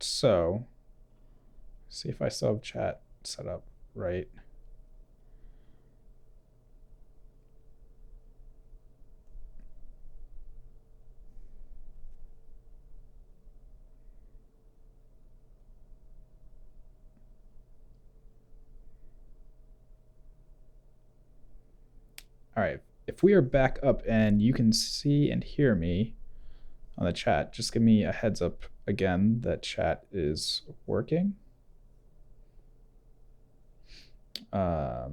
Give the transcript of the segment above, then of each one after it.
So, see if I still have chat set up right. All right, if we are back up and you can see and hear me on the chat, just give me a heads up again that chat is working. Yeah,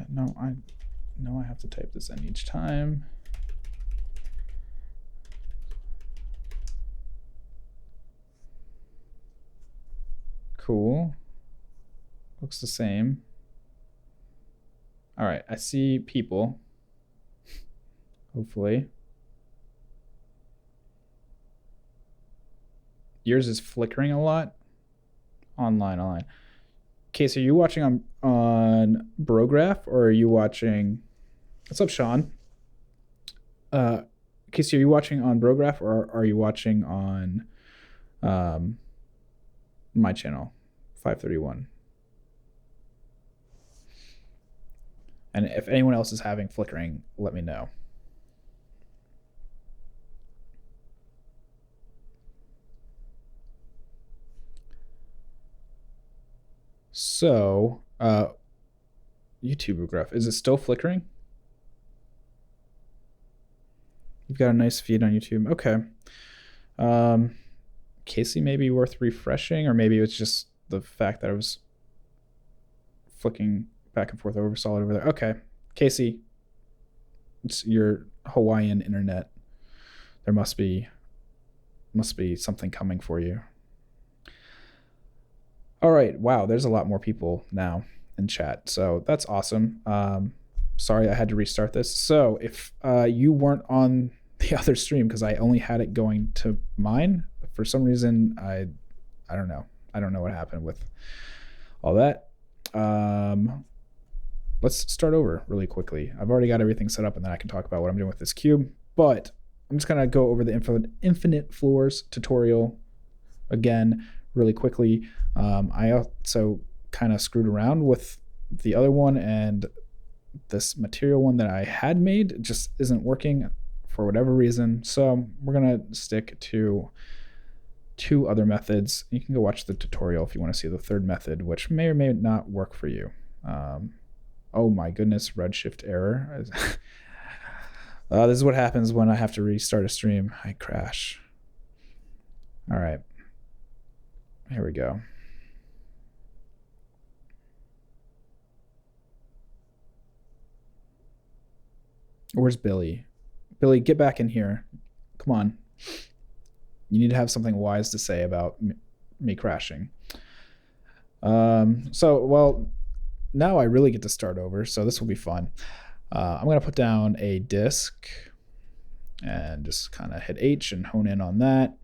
no, I have to type this in each time. Cool. Looks the same. All right, I see people. Hopefully. Yours is flickering a lot. Online. Casey, are you watching on Brograph or are you watching? What's up, Sean? Casey, are you watching on Brograph or are you watching on my channel, 531? And if anyone else is having flickering, let me know. So, YouTube Brograph, is it still flickering? You've got a nice feed on YouTube. Okay. Casey may be worth refreshing, or maybe it's just the fact that I was flicking back and forth over solid over there. Okay. Casey, it's your Hawaiian internet. There must be something coming for you. All right. Wow, there's a lot more people now in chat. So that's awesome. Sorry I had to restart this. So if you weren't on the other stream, because I only had it going to mine, for some reason, I don't know. I don't know what happened with all that. Let's start over really quickly. I've already got everything set up, and then I can talk about what I'm doing with this cube. But I'm just going to go over the infinite floors tutorial again really quickly. I also kind of screwed around with the other one, and this material one that I had made just isn't working for whatever reason. So we're going to stick to two other methods. You can go watch the tutorial if you want to see the third method, which may or may not work for you. Oh my goodness, Redshift error. This is what happens when I have to restart a stream. I crash. All right. Here we go. Where's Billy? Billy, get back in here. Come on. You need to have something wise to say about me crashing. Well, now I really get to start over, so this will be fun. I'm going to put down a disk and just kind of hit H and hone in on that.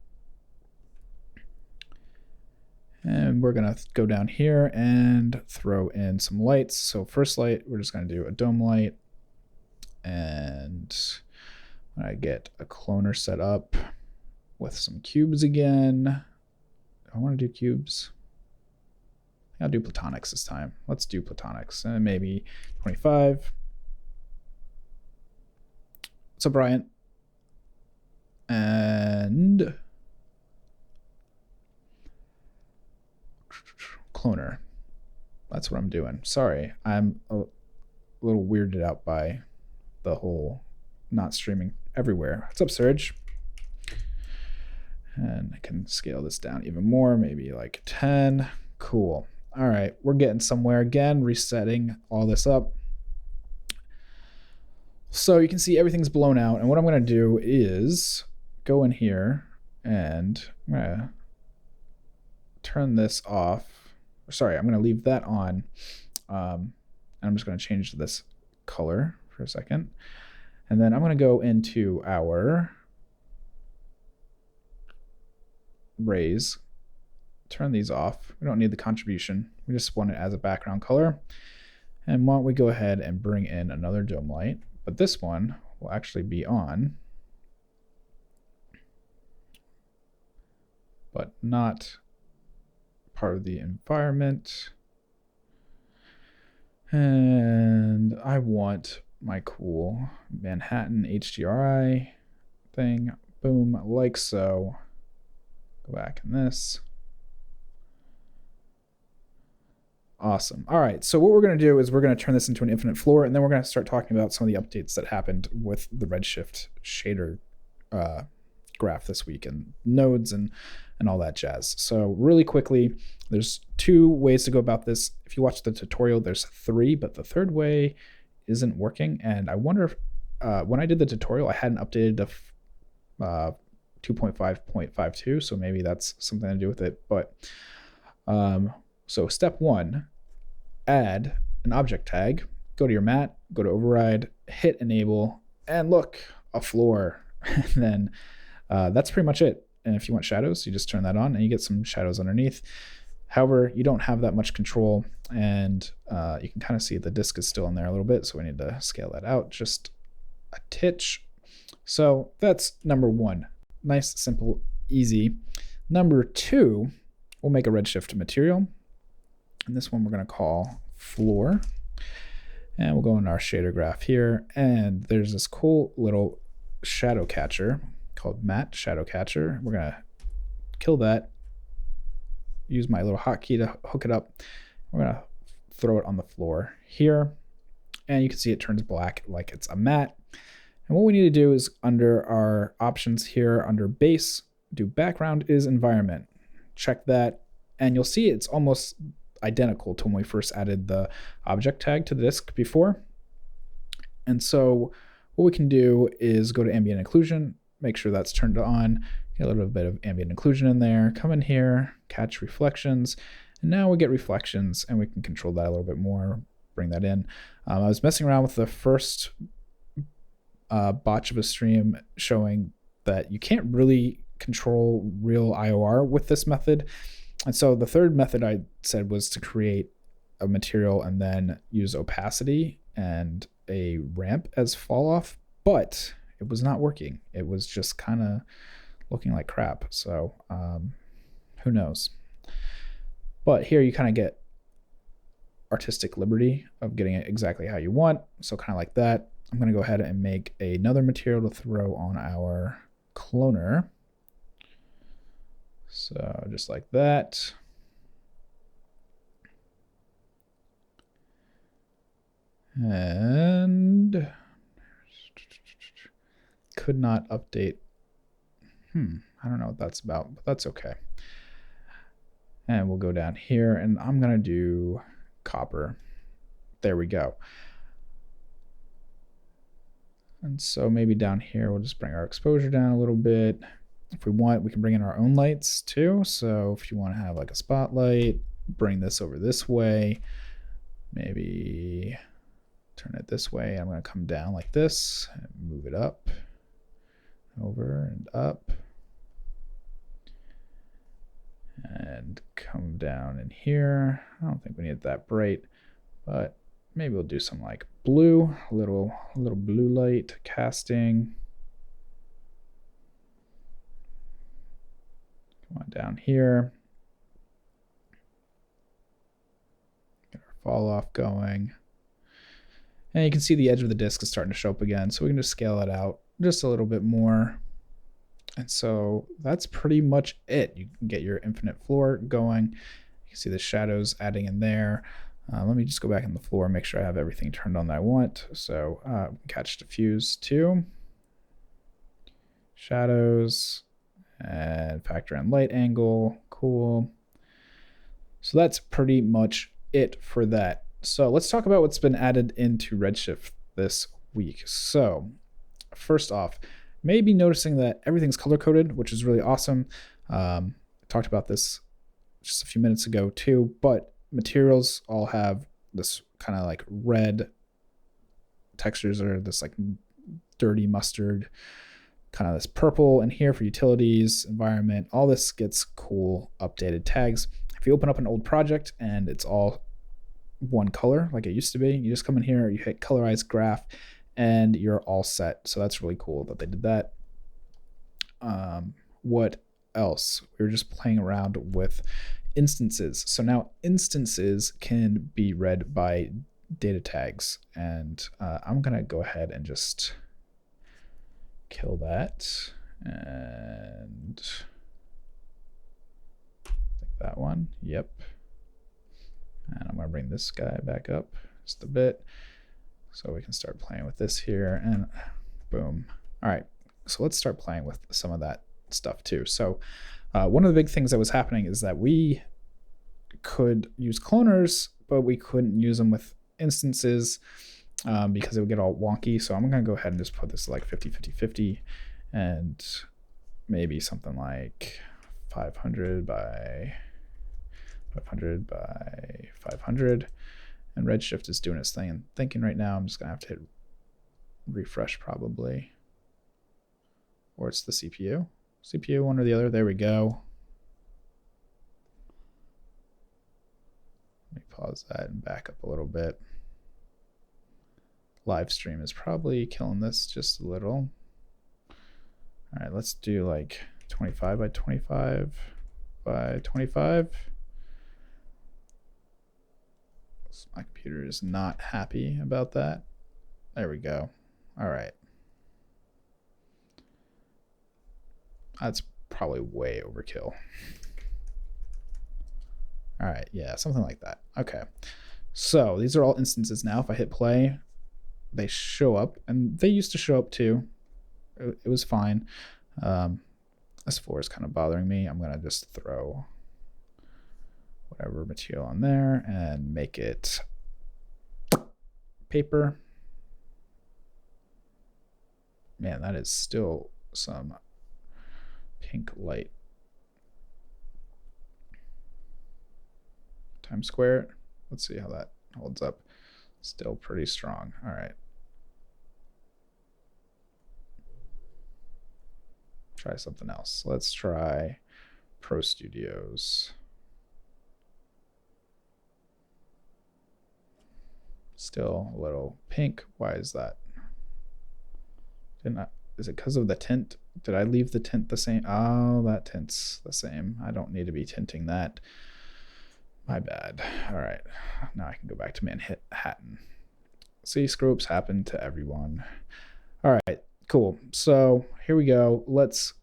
And we're going to go down here and throw in some lights. So first light, we're just going to do a dome light. And I get a cloner set up with some cubes again. I want to do cubes. I'll do platonics this time. Let's do platonics. And maybe 25. What's up, Brian? And cloner. That's what I'm doing. Sorry, I'm a little weirded out by the whole not streaming everywhere. What's up, Serge? And I can scale this down even more, maybe like 10. Cool. All right, we're getting somewhere again, resetting all this up. So you can see everything's blown out. And what I'm going to do is go in here and I'm going to turn this off. Sorry, I'm going to leave that on. And I'm just going to change this color for a second. And then I'm going to go into our rays, turn these off. We don't need the contribution. We just want it as a background color. And why don't we go ahead and bring in another dome light, but this one will actually be on, but not part of the environment. And I want my cool Manhattan HDRI thing. Boom, like so. Go back in this. Awesome. All right, so what we're going to do is we're going to turn this into an infinite floor, and then we're going to start talking about some of the updates that happened with the Redshift shader graph this week, and nodes and all that jazz. So really quickly, there's 2 ways to go about this. If you watch the tutorial, there's 3, but the third way isn't working. And I wonder if when I did the tutorial, I hadn't updated to 2.5.52, so maybe that's something to do with it. But so step 1, add an object tag, go to your mat, go to override, hit enable, and look, a floor. And then that's pretty much it. And if you want shadows, you just turn that on and you get some shadows underneath. However, you don't have that much control, and you can kind of see the disk is still in there a little bit, so we need to scale that out just a titch. So that's number 1. Nice, simple, easy. Number 2, we'll make a Redshift material. And this one we're going to call floor. And we'll go in our shader graph here. And there's this cool little shadow catcher called Matte Shadow Catcher. We're going to kill that. Use my little hotkey to hook it up. We're going to throw it on the floor here. And you can see it turns black like it's a matte. And what we need to do is under our options here, under base, do background is environment. Check that. And you'll see it's almost identical to when we first added the object tag to the disk before. And so what we can do is go to ambient occlusion, make sure that's turned on, get a little bit of ambient occlusion in there, come in here, catch reflections, and now we get reflections, and we can control that a little bit more, bring that in. I was messing around with the first botch of a stream showing that you can't really control real IOR with this method. And so the third method I said was to create a material and then use opacity and a ramp as fall off, but it was not working. It was just kind of looking like crap. So who knows? But here you kind of get artistic liberty of getting it exactly how you want. So kind of like that. I'm going to go ahead and make another material to throw on our cloner. So just like that. And could not update. I don't know what that's about, but that's okay. And we'll go down here and I'm going to do copper. There we go. And so maybe down here, we'll just bring our exposure down a little bit. If we want, we can bring in our own lights too. So if you want to have like a spotlight, bring this over this way, maybe turn it this way. I'm going to come down like this and move it up, over and up, and come down in here. I don't think we need it that bright, but maybe we'll do some like blue, a little blue light casting. Come on down here. Get our fall off going. And you can see the edge of the disk is starting to show up again. So we can just scale it out just a little bit more. And so that's pretty much it. You can get your infinite floor going. You can see the shadows adding in there. Let me just go back in the floor and make sure I have everything turned on that I want. So catch diffuse too. Shadows and factor in light angle. Cool. So that's pretty much it for that. So let's talk about what's been added into Redshift this week. So first off, maybe noticing that everything's color coded, which is really awesome. I talked about this just a few minutes ago too, but materials all have this kind of like red textures, or this like dirty mustard, kind of this purple, and here for utilities, environment, all this gets cool updated tags. If you open up an old project and it's all one color like it used to be. You just come in here, you hit colorize graph, and you're all set. So that's really cool that they did that. What else? We were just playing around with instances. So now instances can be read by data tags, and I'm gonna go ahead and just kill that and take that one. Yep. And I'm gonna bring this guy back up just a bit so we can start playing with this here, and boom. All right, so let's start playing with some of that stuff too. So one of the big things that was happening is that we could use cloners, but we couldn't use them with instances because it would get all wonky. So I'm gonna go ahead and just put this like 50-50-50 and maybe something like 500 by 500 by 500. And Redshift is doing its thing and thinking right now. I'm just gonna have to hit refresh probably, or it's the CPU, one or the other. There we go. Let me pause that and back up a little bit. Live stream is probably killing this just a little. All right, let's do like 25 by 25 by 25. So my computer is not happy about that. There we go. All right. That's probably way overkill. All right, yeah, something like that. Okay, so these are all instances now. If I hit play, they show up, and they used to show up too. It was fine. S4 is kind of bothering me. I'm gonna just throw whatever material on there and make it paper. Man, that is still some pink light. Times square. Let's see how that holds up. Still pretty strong. All right. Try something else. Let's try Pro Studios. Still a little pink. Why is that? Is it because of the tint? Did I leave the tint the same? Oh, that tint's the same. I don't need to be tinting that. My bad. All right. Now I can go back to Manhattan. See, screw-ups happen to everyone. All right, cool. So here we go. Let's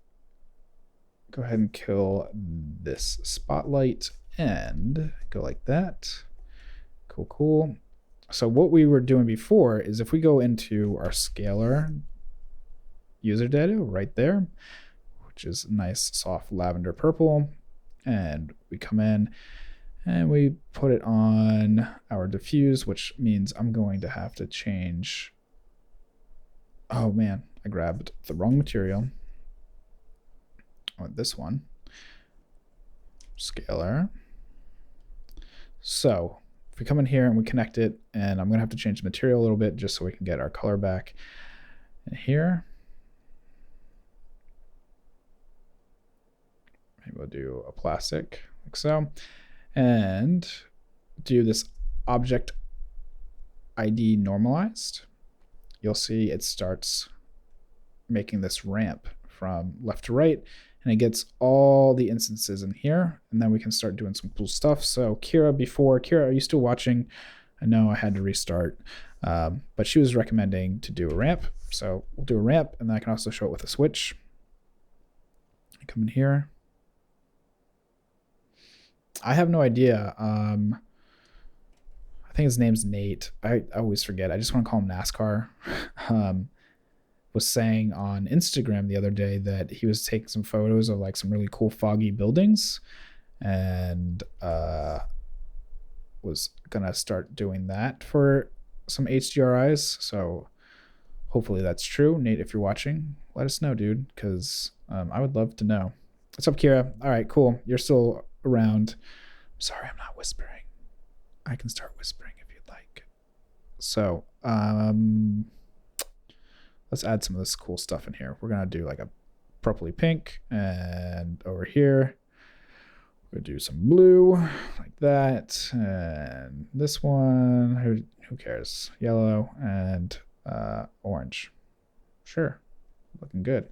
go ahead and kill this spotlight and go like that. Cool, cool. So what we were doing before is if we go into our scalar user data right there, which is nice soft lavender purple, and we come in and we put it on our diffuse, which means I'm going to have to change. Oh man, I grabbed the wrong material. I want this one. Scalar. So if we come in here and we connect it, and I'm gonna have to change the material a little bit just so we can get our color back. And here, maybe we'll do a plastic like so, and do this object ID normalized. You'll see it starts making this ramp from left to right, and it gets all the instances in here, and then we can start doing some cool stuff. So Kira, are you still watching? I know I had to restart, but she was recommending to do a ramp. So we'll do a ramp, and then I can also show it with a switch. I come in here. I have no idea. I think his name's Nate. I always forget. I just want to call him NASCAR. Was saying on Instagram the other day that he was taking some photos of like some really cool foggy buildings, and was gonna start doing that for some HDRIs. So hopefully that's true. Nate, if you're watching, let us know, dude, because I would love to know. What's up, Kira? All right, cool. You're still around. Sorry, I'm not whispering. I can start whispering if you'd like. So let's add some of this cool stuff in here. We're gonna do like a purpley pink, and over here We'll do some blue like that. And this one, who cares? Yellow and orange. Sure. Looking good.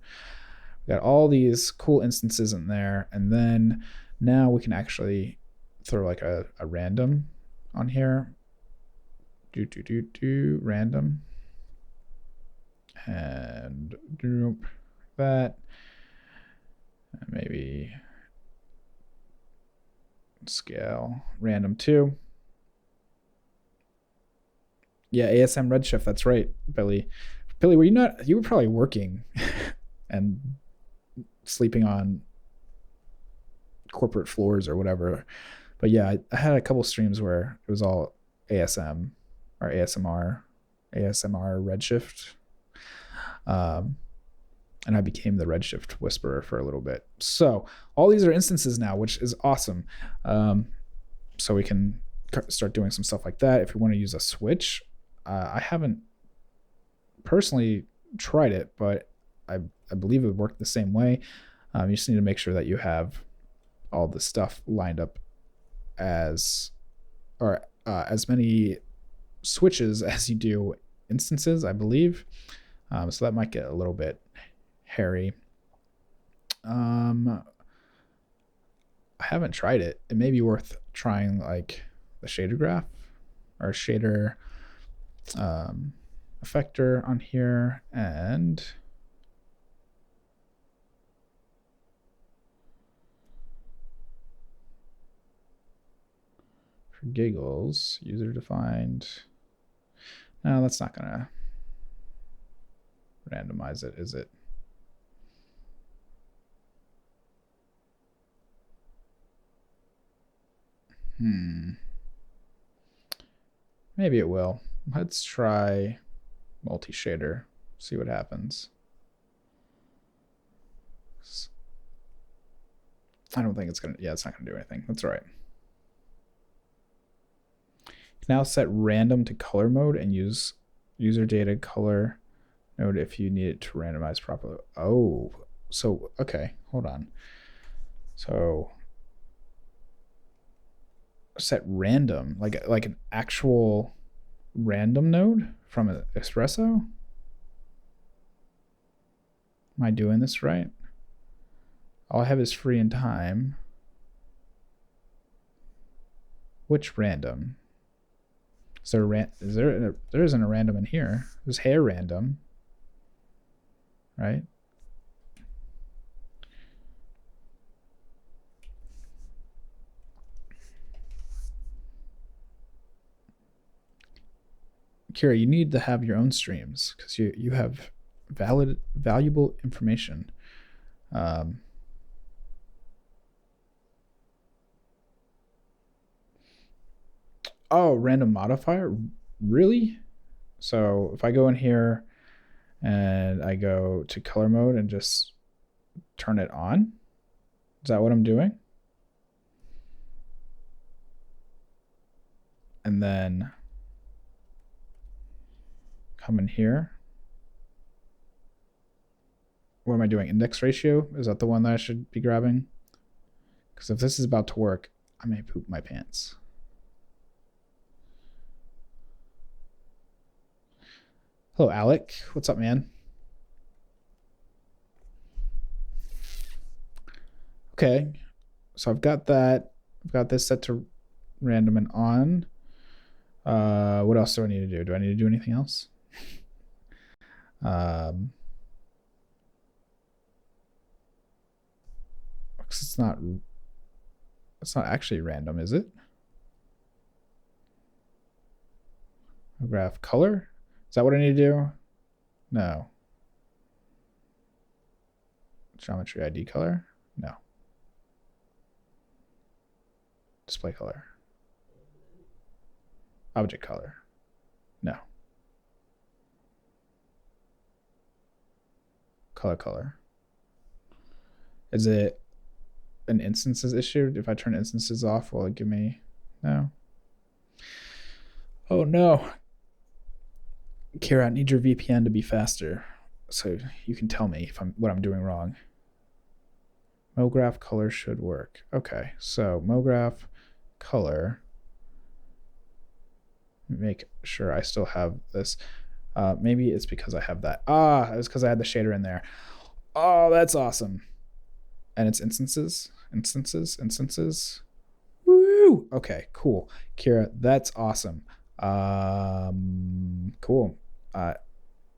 We got all these cool instances in there. And then now we can actually throw like a random on here. Random. And that. And maybe scale random 2. Yeah, ASM Redshift. That's right, Billy. Billy, were you not? You were probably working and sleeping on corporate floors or whatever. But yeah, I had a couple streams where it was all ASM or ASMR Redshift. And I became the Redshift whisperer for a little bit. So all these are instances now, which is awesome. So we can start doing some stuff like that. If we want to use a switch, I haven't personally tried it, but I believe it would work the same way. You just need to make sure that you have all the stuff lined up as many switches as you do instances, I believe. So that might get a little bit hairy. I haven't tried it. It may be worth trying like the shader graph or shader effector on here. And for giggles, user defined. No, that's not gonna randomize it, is it? Maybe it will. Let's try multi-shader, see what happens. I don't think it's gonna, yeah, it's not gonna do anything. That's all right. Now set random to color mode and use user data color node if you need it to randomize properly. Oh, so, okay, hold on. So set random, like an actual random node from an Espresso? Am I doing this right? All I have is free and time. Which random? Is there there isn't a random in here. There's hair random, right? Kira, you need to have your own streams because you have valuable information. Oh, random modifier? Really? So if I go in here and I go to color mode and just turn it on, is that what I'm doing? And then come in here. What am I doing? Index ratio? Is that the one that I should be grabbing? Because if this is about to work, I may poop my pants. Hello, Alec. What's up, man? Okay, so I've got that. I've got this set to random and on. What else do I need to do? Do I need to do anything else? It's not actually random, is it? Graph color? Is that what I need to do? No. Geometry ID color? No. Display color. Object color? No. Color. Is it an instances issue? If I turn instances off, will it give me? No. Oh no. Kira, I need your VPN to be faster so you can tell me if what I'm doing wrong. MoGraph color should work. Okay, so MoGraph color. Make sure I still have this. Maybe it's because I have that. It was because I had the shader in there. Oh, that's awesome. And it's instances. Woo! Okay, cool. Kira, that's awesome. Cool.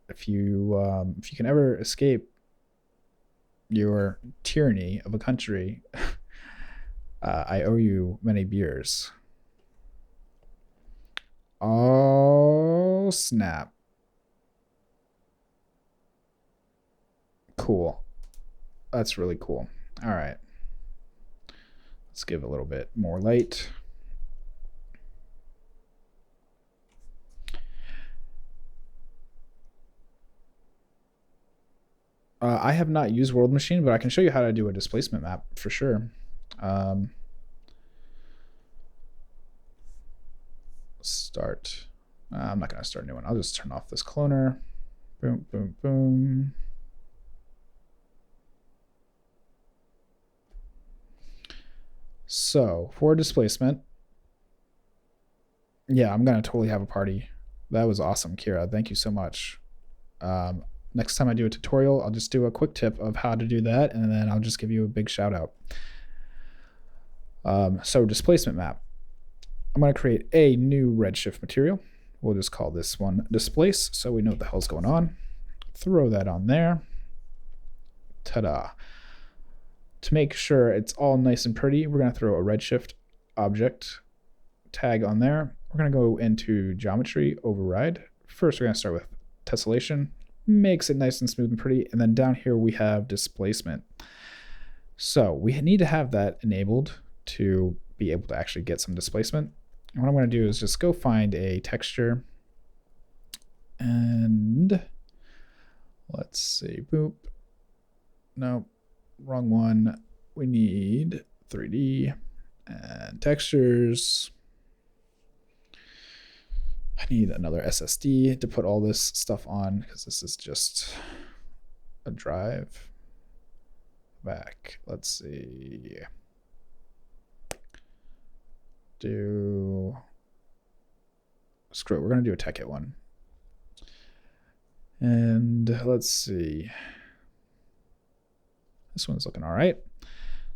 If you can ever escape your tyranny of a country, I owe you many beers. Oh, snap. Cool. That's really cool. All right. Let's give a little bit more light. I have not used World Machine, but I can show you how to do a displacement map for sure. Start. I'm not going to start a new one. I'll just turn off this cloner. Boom, boom, boom. So for displacement, yeah, I'm going to totally have a party. That was awesome, Kira. Thank you so much. Next time I do a tutorial, I'll just do a quick tip of how to do that, and then I'll just give you a big shout out. So displacement map. I'm going to create a new Redshift material. We'll just call this one displace so we know what the hell's going on. Throw that on there. Ta-da. To make sure it's all nice and pretty, we're going to throw a Redshift object tag on there. We're going to go into geometry override. First, we're going to start with tessellation. Makes it nice and smooth and pretty. And then down here, we have displacement. So we need to have that enabled to be able to actually get some displacement. And what I'm going to do is just go find a texture. And let's see. Boop. Nope. Wrong one. We need 3D and textures. I need another SSD to put all this stuff on because this is just a drive. Back. Let's see. Screw it. We're going to do a Tekkit one. And let's see. This one's looking all right.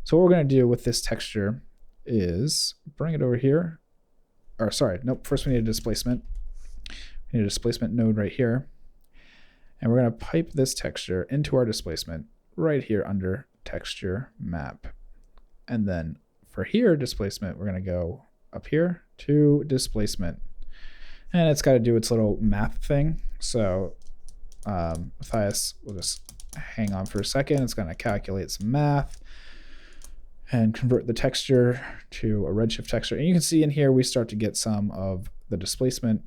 So what we're going to do with this texture is bring it over here. Or sorry, nope. First we need a displacement. We need a displacement node right here. And we're going to pipe this texture into our displacement right here under texture map. And then for here, displacement, we're going to go up here to displacement. And it's got to do its little math thing. So Matthias will just hang on for a second. It's going to calculate some math and convert the texture to a Redshift texture. And you can see in here, we start to get some of the displacement.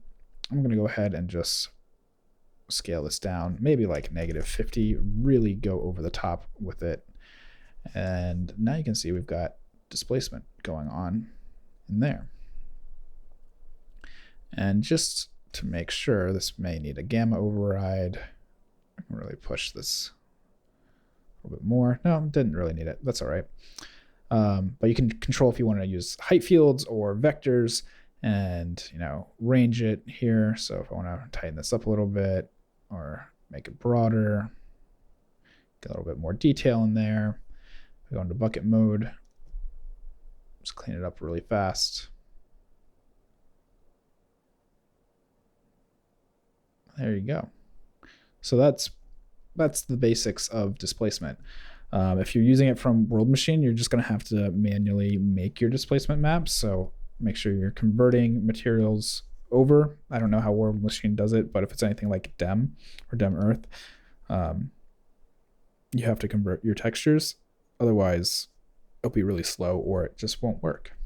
I'm going to go ahead and just scale this down, maybe like -50, really go over the top with it. And now you can see we've got displacement going on in there. And just to make sure, this may need a gamma override. I can really push this a little bit more. No, didn't really need it. That's all right. But you can control if you want to use height fields or vectors and, you know, range it here. So if I want to tighten this up a little bit or make it broader, get a little bit more detail in there. We go into bucket mode. Just clean it up really fast. There you go. So that's the basics of displacement. If you're using it from World Machine, you're just going to have to manually make your displacement maps. So make sure you're converting materials over. I don't know how World Machine does it, but if it's anything like Dem or Dem Earth, you have to convert your textures. Otherwise, it'll be really slow or it just won't work.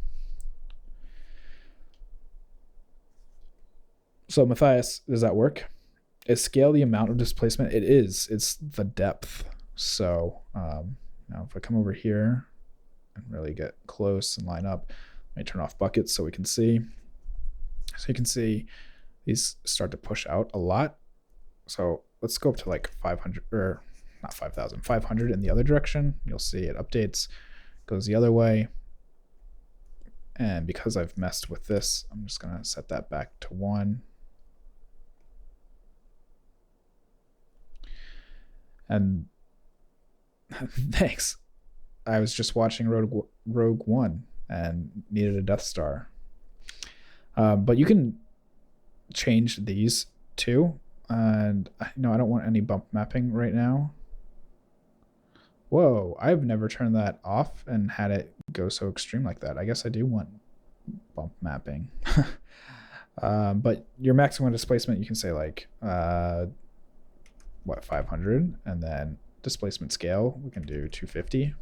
So Matthias, does that work? Is scale the amount of displacement? It is. It's the depth. So now if I come over here and really get close and line up, let me turn off buckets so we can see. So you can see these start to push out a lot. So let's go up to like 500 or not 5,000, 500 in the other direction. You'll see it updates, goes the other way. And because I've messed with this, I'm just going to set that back to 1. And thanks. I was just watching Rogue One and needed a Death Star. But you can change these too. And no, I don't want any bump mapping right now. Whoa, I've never turned that off and had it go so extreme like that. I guess I do want bump mapping. But your maximum displacement, you can say like, 500, and then displacement scale, we can do 250.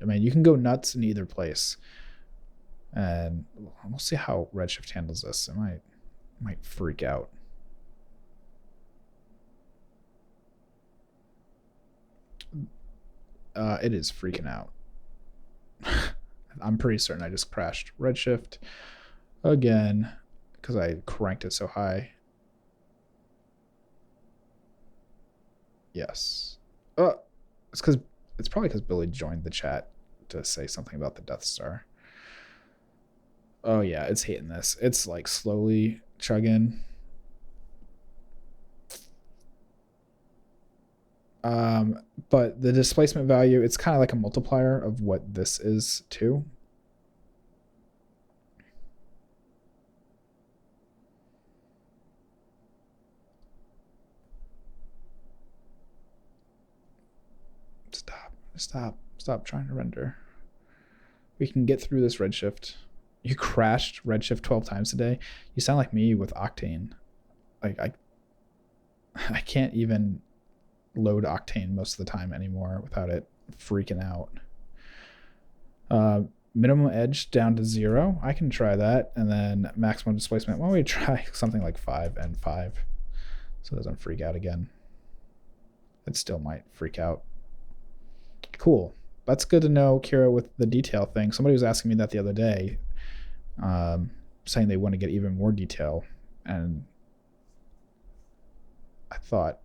I mean, you can go nuts in either place. And we'll see how Redshift handles this. It might freak out. It is freaking out. I'm pretty certain I just crashed Redshift again because I cranked it so high. Yes. It's probably because Billy joined the chat to say something about the Death Star. Oh yeah, it's hating this. It's like slowly chugging. But the displacement value, it's kind of like a multiplier of what this is too. Stop trying to render. We can get through this Redshift. You crashed Redshift 12 times today. You sound like me with Octane. Like I can't even load Octane most of the time anymore without it freaking out. Minimum edge down to 0. I can try that. And then maximum displacement. Why don't we try something like 5 and 5 so it doesn't freak out again. It still might freak out. Cool. That's good to know, Kira, with the detail thing. Somebody was asking me that the other day, saying they want to get even more detail. And I thought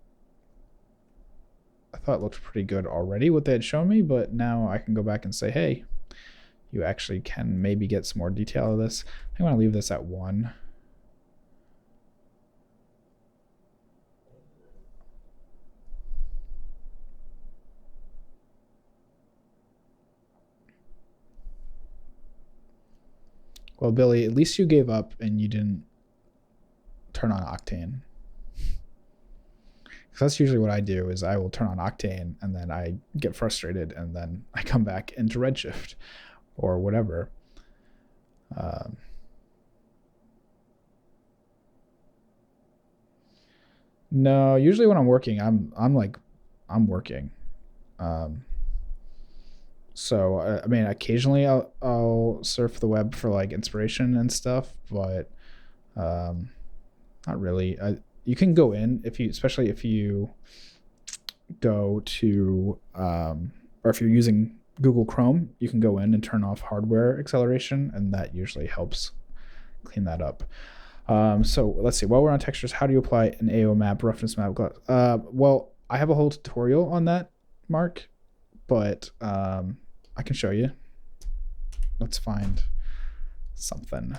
it looked pretty good already, what they had shown me, but now I can go back and say, hey, you actually can maybe get some more detail of this. I want to leave this at 1. Well, Billy, at least you gave up and you didn't turn on Octane. Because that's usually what I do, is I will turn on Octane and then I get frustrated and then I come back into Redshift or whatever. No, usually when I'm working, I'm working. So I mean, occasionally I'll surf the web for like inspiration and stuff, but not really. You can go in especially if you go to or if you're using Google Chrome, you can go in and turn off hardware acceleration, and that usually helps clean that up. So let's see. While we're on textures, how do you apply an AO map, roughness map? Well, I have a whole tutorial on that, Mark, but I can show you. Let's find something.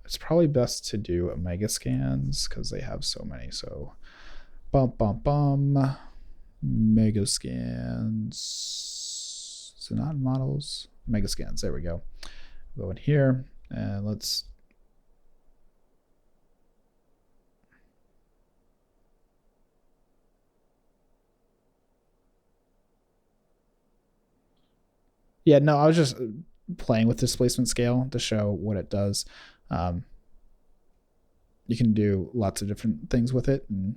It's probably best to do Omega scans because they have so many. So Mega scans. So not models. Mega scans. There we go. Go in here and let's. Yeah, no, I was just playing with displacement scale to show what it does. You can do lots of different things with it and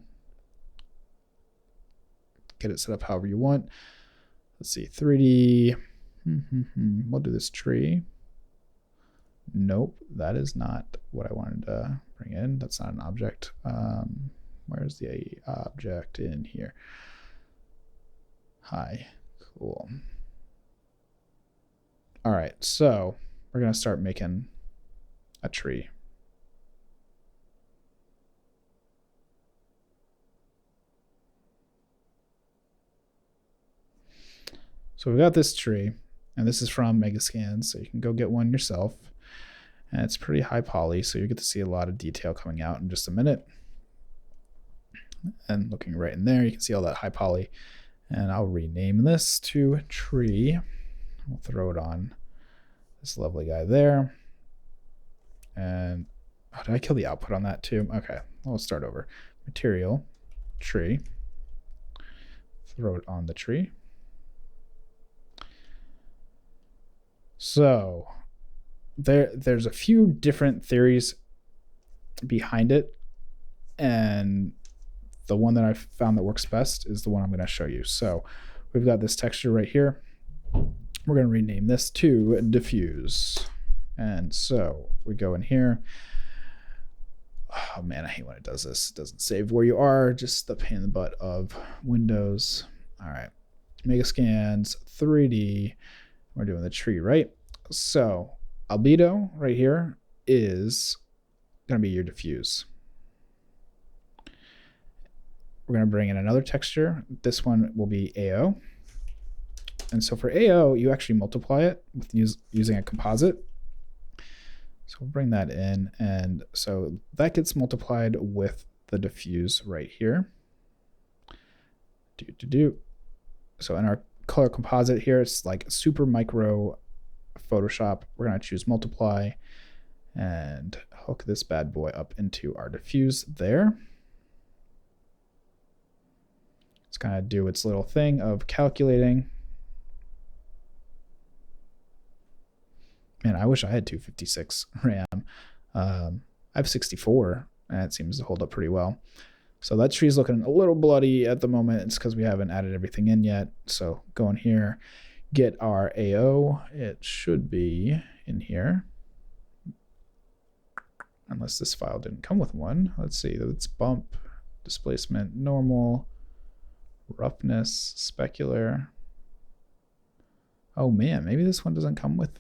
get it set up however you want. Let's see, 3D. We'll do this tree. Nope, that is not what I wanted to bring in. That's not an object. Where's the object in here? Hi, cool. All right, so we're gonna start making a tree. So we've got this tree, and this is from Megascans, so you can go get one yourself. And it's pretty high poly, so you get to see a lot of detail coming out in just a minute. And looking right in there, you can see all that high poly. And I'll rename this to tree. We'll throw it on this lovely guy there. And oh, did I kill the output on that too? Okay, we'll start over. Material, tree. Throw it on the tree. So there's a few different theories behind it, and the one that I found that works best is the one I'm going to show you. So we've got this texture right here. We're going to rename this to diffuse. And so we go in here. Oh man, I hate when it does this. It doesn't save where you are, just the pain in the butt of Windows. All right, Megascans 3D. We're doing the tree, right? So albedo right here is going to be your diffuse. We're going to bring in another texture. This one will be AO. And so for AO, you actually multiply it with using a composite. So we'll bring that in. And so that gets multiplied with the diffuse right here. So in our color composite here, it's like super micro Photoshop. We're going to choose multiply and hook this bad boy up into our diffuse there. It's going to do its little thing of calculating. Man, I wish I had 256 RAM. I have 64, and it seems to hold up pretty well. So that tree's looking a little bloody at the moment. It's because we haven't added everything in yet. So go in here, get our AO. It should be in here. Unless this file didn't come with one. Let's see, it's bump, displacement, normal, roughness, specular. Oh man, maybe this one doesn't come with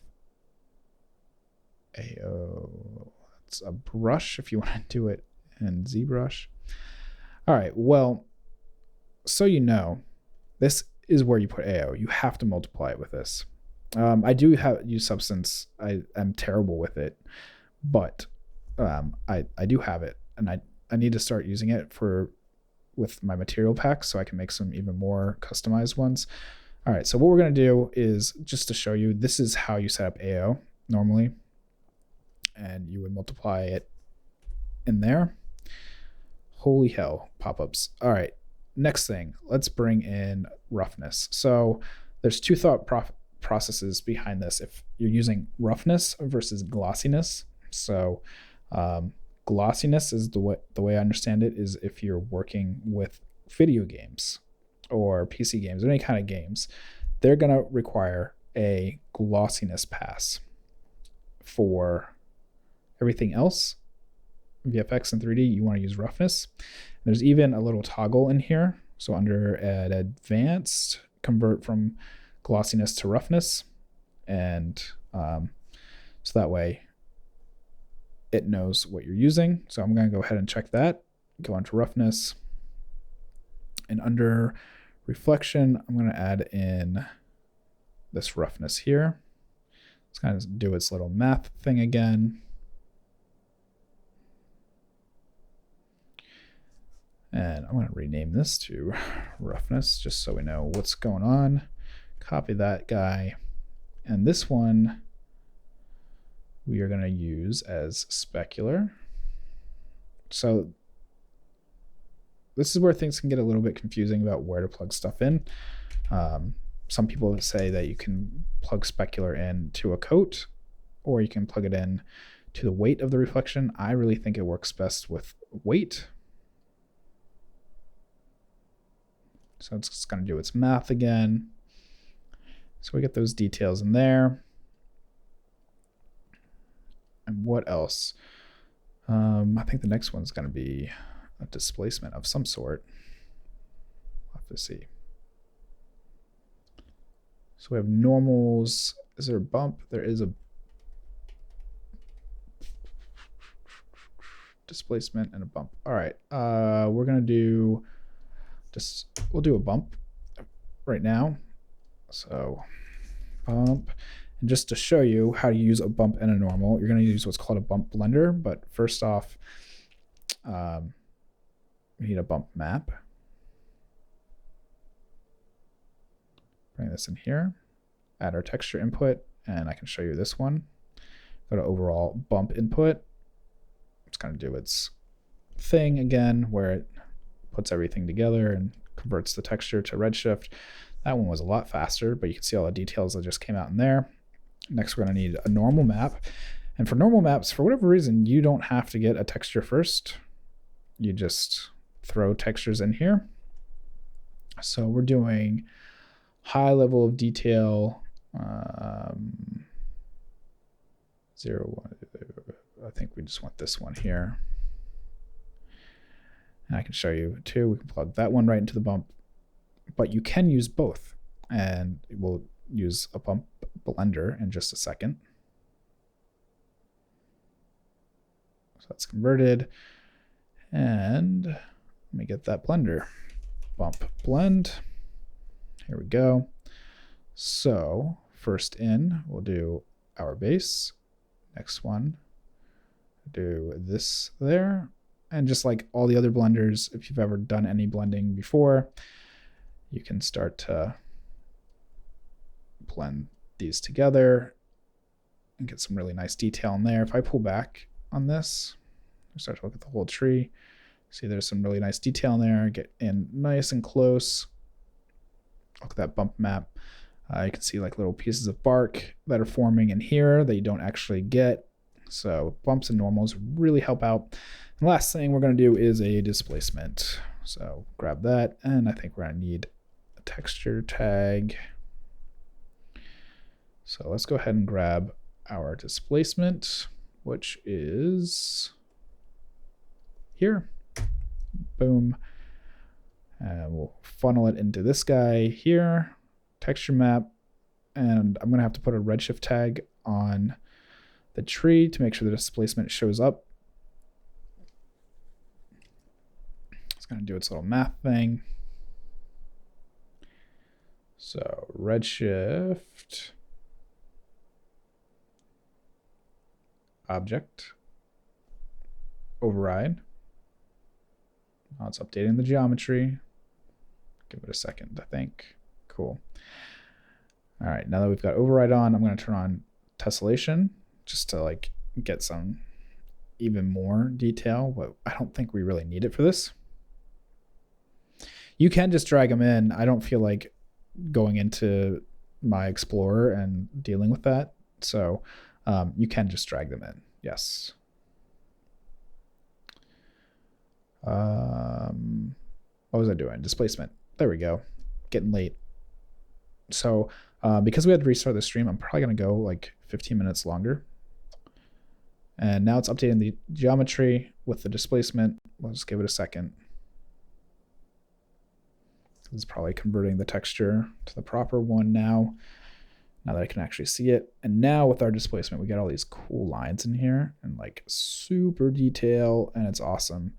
AO. It's a brush if you want to do it in ZBrush. All right, well, so you know, this is where you put AO. You have to multiply it with this. I do use Substance. I'm terrible with it, but I do have it, and I need to start using it with my material packs so I can make some even more customized ones. All right, so what we're gonna do is, just to show you, this is how you set up AO normally, and you would multiply it in there. Holy hell, pop-ups. All right, next thing, let's bring in roughness. So there's two thought processes behind this if you're using roughness versus glossiness. So glossiness is the way I understand it is if you're working with video games or PC games or any kind of games, they're going to require a glossiness pass. For everything else, VFX and 3D, you want to use roughness. There's even a little toggle in here. So under at advanced, convert from glossiness to roughness. And so that way it knows what you're using. So I'm going to go ahead and check that, go into roughness. And under reflection, I'm going to add in this roughness here. Let's kind of do its little math thing again. And I'm going to rename this to roughness just so we know what's going on. Copy that guy. And this one we are going to use as specular. So this is where things can get a little bit confusing about where to plug stuff in. Some people say that you can plug specular in to a coat, or you can plug it in to the weight of the reflection. I really think it works best with weight. So it's just going to do its math again. So we get those details in there. And what else? I think the next one's going to be a displacement of some sort. We'll have to see. So we have normals. Is there a bump? There is a displacement and a bump. All right. We're going to do we'll do a bump right now. So bump. And just to show you how to use a bump and a normal, you're going to use what's called a bump blender. But first off, we need a bump map. Bring this in here, add our texture input, and I can show you this one. Go to overall bump input. It's going to do its thing again, where it puts everything together and converts the texture to Redshift. That one was a lot faster, but you can see all the details that just came out in there. Next, we're going to need a normal map. And for normal maps, for whatever reason, you don't have to get a texture first. You just throw textures in here. So we're doing high level of detail, 0, 1. I think we just want this one here. And I can show you too. We can plug that one right into the bump, but you can use both. And we'll use a bump blender in just a second. So that's converted. And let me get that blender. Bump blend. Here we go. So first in, we'll do our base. Next one, do this there. And just like all the other blenders, if you've ever done any blending before, you can start to blend these together and get some really nice detail in there. If I pull back on this, start to look at the whole tree, see there's some really nice detail in there, get in nice and close. Look at that bump map. You can see like little pieces of bark that are forming in here that you don't actually get. So bumps and normals really help out. And last thing we're going to do is a displacement. So grab that, and I think we're going to need a texture tag. So let's go ahead and grab our displacement, which is here. Boom. And we'll funnel it into this guy here, texture map, and I'm going to have to put a Redshift tag on the tree to make sure the displacement shows up. It's going to do its little math thing. So Redshift object override. Now it's updating the geometry. Give it a second, I think. Cool. All right, now that we've got override on, I'm going to turn on tessellation just to like get some even more detail, but I don't think we really need it for this. You can just drag them in. I don't feel like going into my Explorer and dealing with that. So you can just drag them in. Yes. What was I doing? Displacement. There we go. Getting late. So because we had to restart the stream, I'm probably going to go like 15 minutes longer. And now it's updating the geometry with the displacement. We'll just give it a second. It's probably converting the texture to the proper one now that I can actually see it. And now with our displacement, we got all these cool lines in here and like super detail, and it's awesome.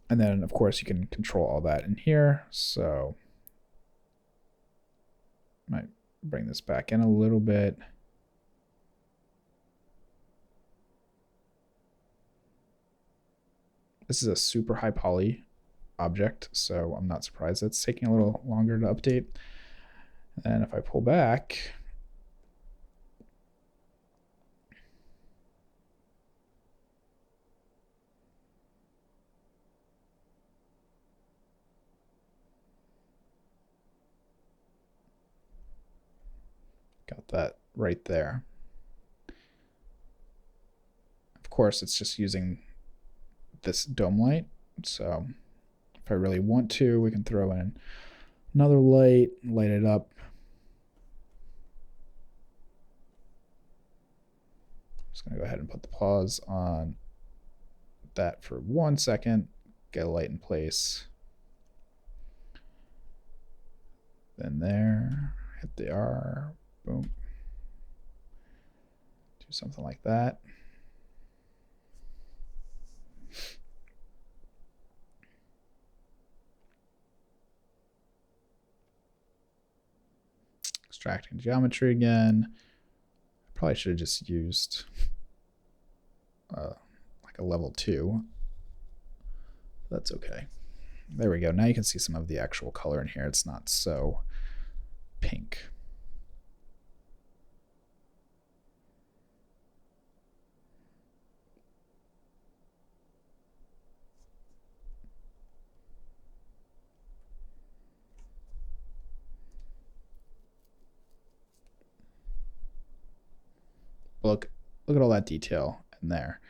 And then of course you can control all that in here. So might bring this back in a little bit. This is a super high poly object, so I'm not surprised it's taking a little longer to update. And if I pull back, got that right there. Of course, it's just using this dome light. So if I really want to, we can throw in another light, light it up. Just gonna go ahead and put the pause on that for 1 second, get a light in place. Then there, hit the R, boom. Do something like that. Extracting geometry again. Probably should have just used like a level 2. That's okay. There we go. Now you can see some of the actual color in here. It's not so pink. Look at all that detail in there.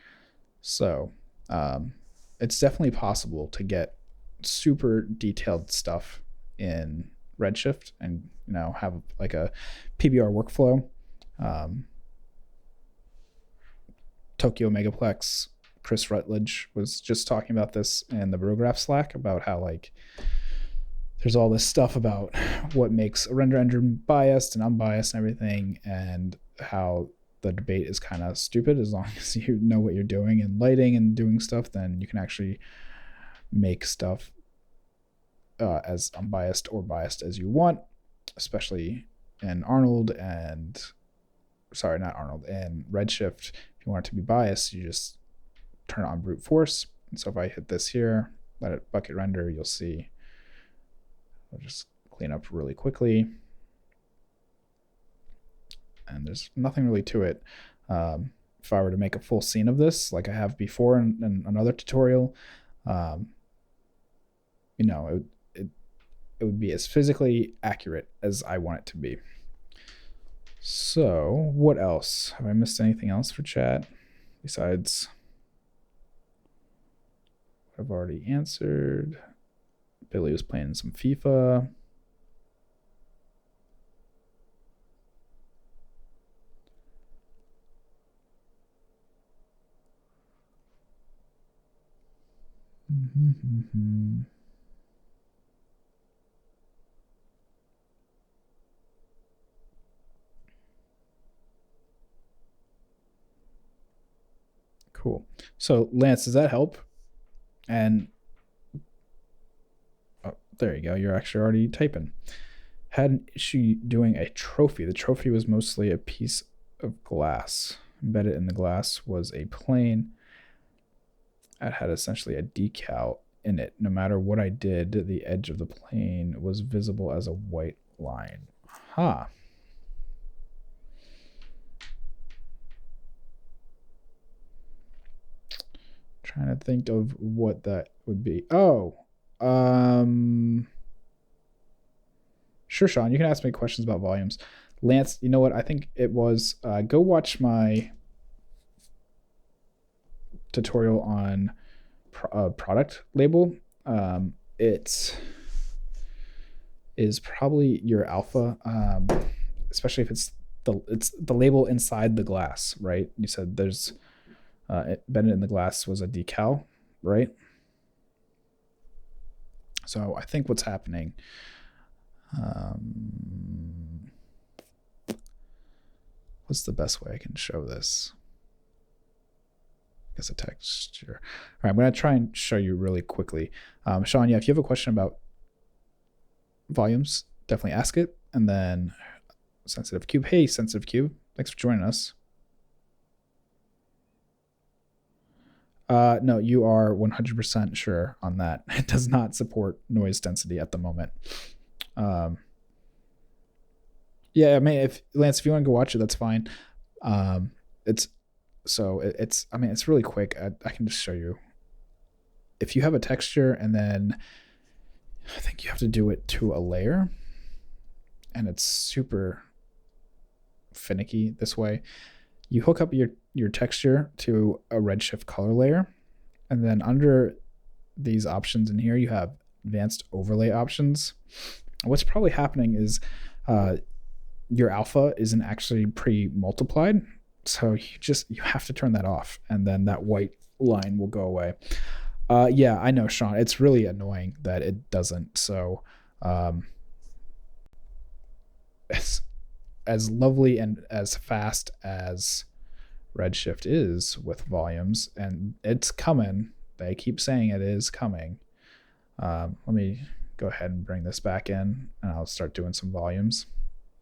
So it's definitely possible to get super detailed stuff in Redshift and have like a PBR workflow. Tokyo Megaplex, Chris Rutledge was just talking about this in the Brograph Slack about how like there's all this stuff about what makes a render engine biased and unbiased and everything, and how the debate is kind of stupid. As long as you know what you're doing in lighting and doing stuff, then you can actually make stuff as unbiased or biased as you want, especially in Arnold and sorry, not Arnold, in Redshift. If you want it to be biased, you just turn it on brute force. And so if I hit this here, let it bucket render, you'll see I'll just clean up really quickly. And there's nothing really to it. If I were to make a full scene of this, like I have before in another tutorial, it would be as physically accurate as I want it to be. So what else? Have I missed anything else for chat besides what I've already answered? Billy was playing some FIFA. Cool. So Lance, does that help? And oh, there you go. You're actually already typing. Had an issue doing a trophy. The trophy was mostly a piece of glass. Embedded in the glass was a plane. It had essentially a decal in it. No matter what I did, the edge of the plane was visible as a white line. Huh. Trying to think of what that would be. Oh, sure, Sean, you can ask me questions about volumes. Lance, you know what? I think it was, go watch my tutorial on product label. It is probably your alpha, especially if it's the label inside the glass, right? You said there's embedded in the glass was a decal, right? So I think what's happening, what's the best way I can show this? I guess a texture. All right, I'm going to try and show you really quickly. Sean, yeah, if you have a question about volumes, definitely ask it. And then Sensitive Cube. Hey, Sensitive Cube, thanks for joining us. No, you are 100% sure on that. It does not support noise density at the moment. Yeah, I mean, if Lance, if you want to go watch it, that's fine. It's really quick. I can just show you. If you have a texture and then I think you have to do it to a layer, and it's super finicky this way. You hook up your texture to a Redshift color layer, and then under these options in here, you have advanced overlay options. What's probably happening is your alpha isn't actually pre-multiplied, so you have to turn that off, and then that white line will go away. Yeah, I know, Sean. It's really annoying that it doesn't. So as lovely and as fast as Redshift is with volumes, and it's coming. They keep saying it is coming. Let me go ahead and bring this back in, and I'll start doing some volumes.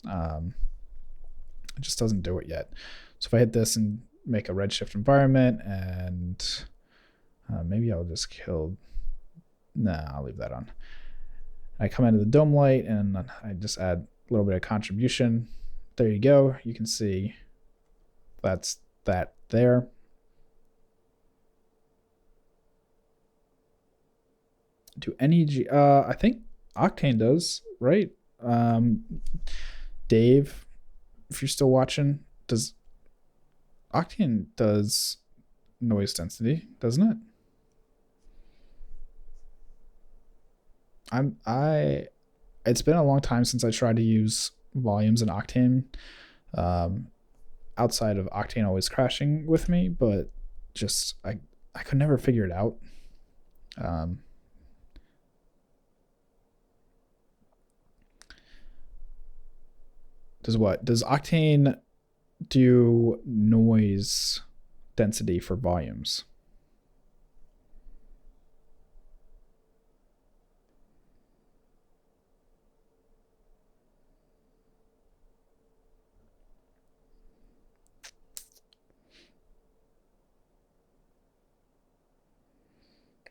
It just doesn't do it yet. So if I hit this and make a Redshift environment, and maybe I'll just kill, I'll leave that on. I come into the dome light and I just add a little bit of contribution. There you go. You can see that's that there. Do any I think Octane does, right? Dave, if you're still watching, does Octane does noise density, doesn't it? It's been a long time since I tried to use volumes in Octane. Outside of Octane always crashing with me, but just I could never figure it out. Does Octane do noise density for volumes?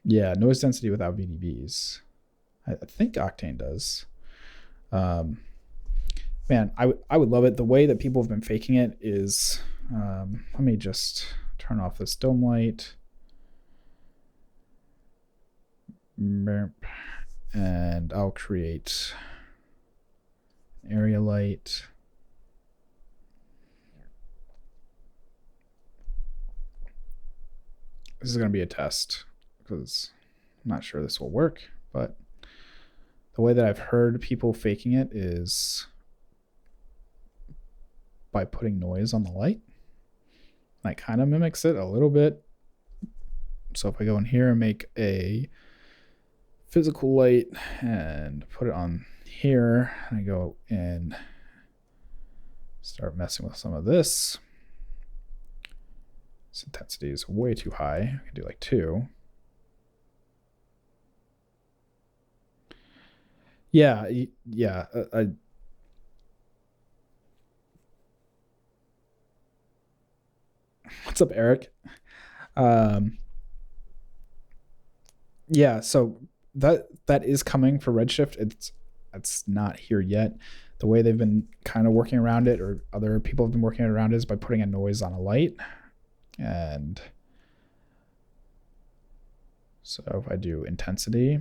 Yeah, noise density without VDBs. I think Octane does. Man, I would love it. The way that people have been faking it is, let me just turn off this dome light. And I'll create an area light. This is going to be a test because I'm not sure this will work, but the way that I've heard people faking it is by putting noise on the light. That kind of mimics it a little bit. So if I go in here and make a physical light and put it on here, and I go and start messing with some of this. This intensity is way too high. I can do like 2. Yeah. What's up, Eric? Yeah, so that is coming for Redshift. It's not here yet. The way they've been kind of working around it, or other people have been working around it, is by putting a noise on a light. And so if I do intensity,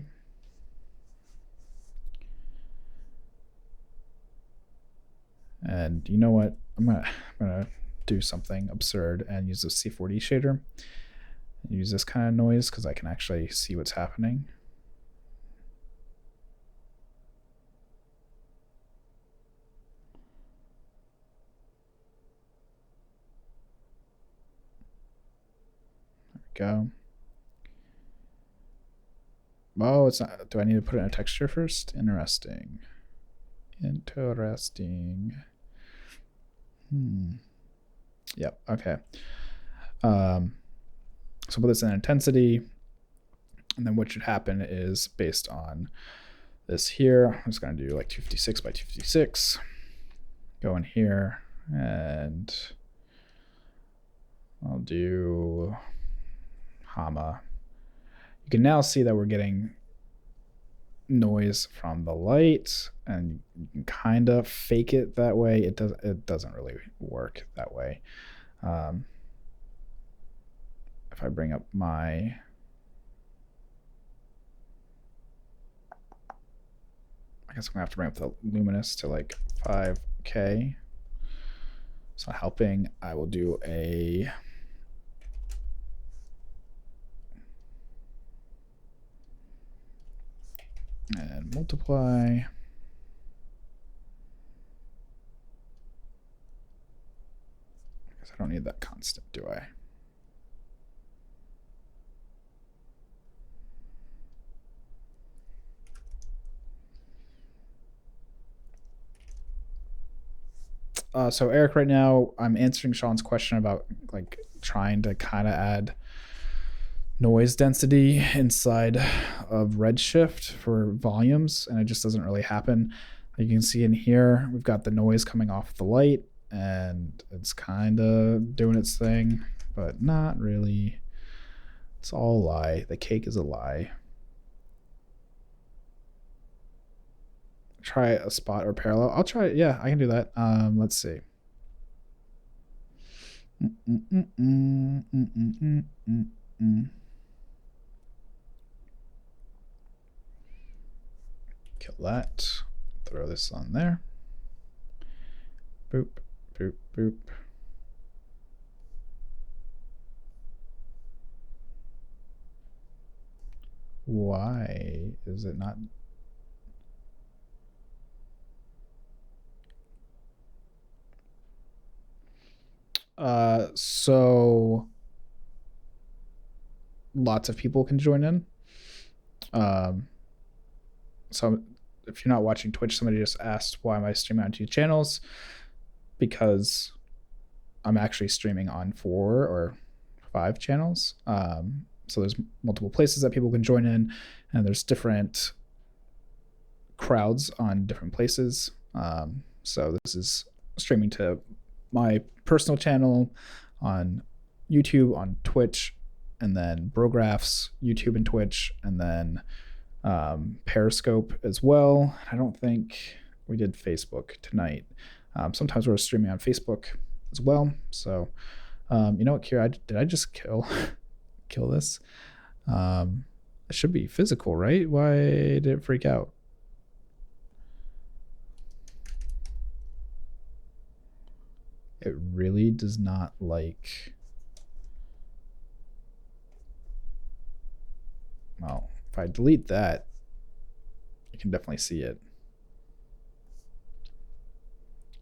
and you know what, I'm gonna do something absurd and use the C4D shader and use this kind of noise because I can actually see what's happening. Go. Oh, it's not. Do I need to put it in a texture first? Interesting. Yep. Okay. So put this in intensity, and then what should happen is, based on this here, I'm just going to do like 256 by 256. Go in here, and I'll do Hama. You can now see that we're getting noise from the light, and you can kind of fake it that way. It doesn't really work that way. If I bring up my I guess I'm gonna have to bring up the luminous to like 5K. It's not helping. I will do a and multiply. Because I don't need that constant, do I? So Eric, right now I'm answering Sean's question about like trying to kind of add noise density inside of Redshift for volumes, and it just doesn't really happen. You can see in here, we've got the noise coming off the light, and it's kind of doing its thing, but not really. It's all a lie. The cake is a lie. Try a spot or parallel. I'll try it. Yeah, I can do that. Let's see. Kill that. Throw this on there. Boop, boop, boop. Why is it not? So lots of people can join in. So if you're not watching Twitch, somebody just asked why am I streaming on 2 channels? Because I'm actually streaming on 4 or 5 channels. So there's multiple places that people can join in, and there's different crowds on different places. So this is streaming to my personal channel on YouTube, on Twitch, and then Brograph's YouTube and Twitch, and then Periscope as well. I don't think we did Facebook tonight. Sometimes we're streaming on Facebook as well. So you know what, Kira, did I just kill this? It should be physical, right? Why did it freak out? It really does not like. Well, if I delete that, you can definitely see it.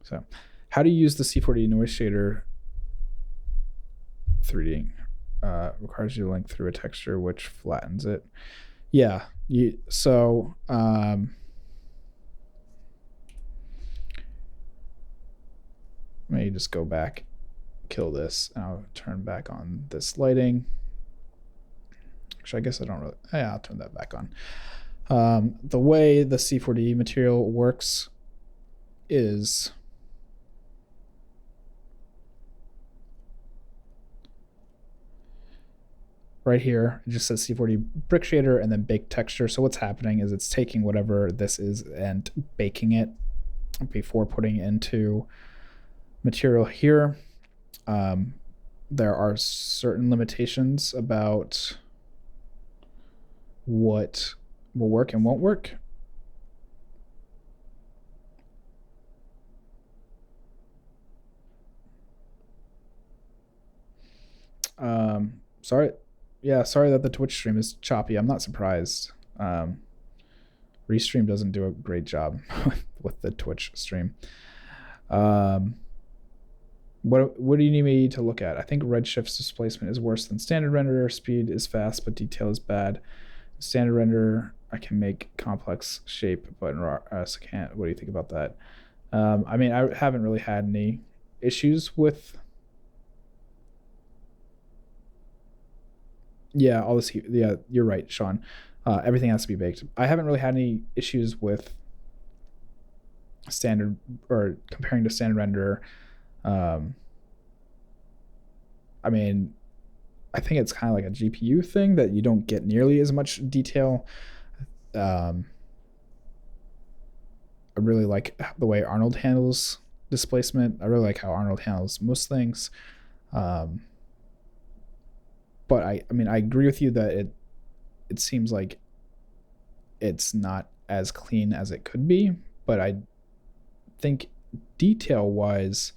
So how do you use the C4D noise shader 3D? Requires you to link through a texture which flattens it. Yeah, so let me just go back, kill this, and I'll turn back on this lighting. Actually, I guess I don't really, yeah, I'll turn that back on. The way the C4D material works is right here, it just says C4D brick shader and then bake texture. So what's happening is it's taking whatever this is and baking it before putting into material here. There are certain limitations about what will work and won't work. Sorry. Yeah, sorry that the Twitch stream is choppy. I'm not surprised. Restream doesn't do a great job with the Twitch stream. What do you need me to look at? I think Redshift's displacement is worse than standard renderer. Speed is fast, but detail is bad. Standard render, I can make complex shape, but in RS I can't. What do you think about that? I mean, I haven't really had any issues with. Yeah, all this. Yeah, you're right, Sean. Everything has to be baked. I haven't really had any issues with standard or comparing to standard renderer. I mean, I think it's kind of like a GPU thing that you don't get nearly as much detail. I really like the way Arnold handles displacement. I really like how Arnold handles most things. But I mean, I agree with you that it seems like it's not as clean as it could be. But I think detail-wise,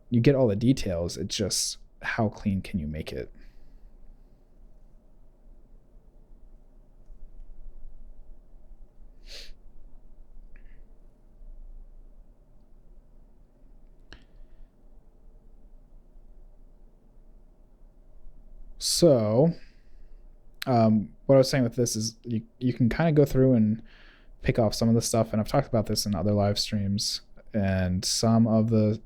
you get all the details. It's just how clean can you make it? So what I was saying with this is you can kind of go through and pick off some of the stuff, and I've talked about this in other live streams, and some of the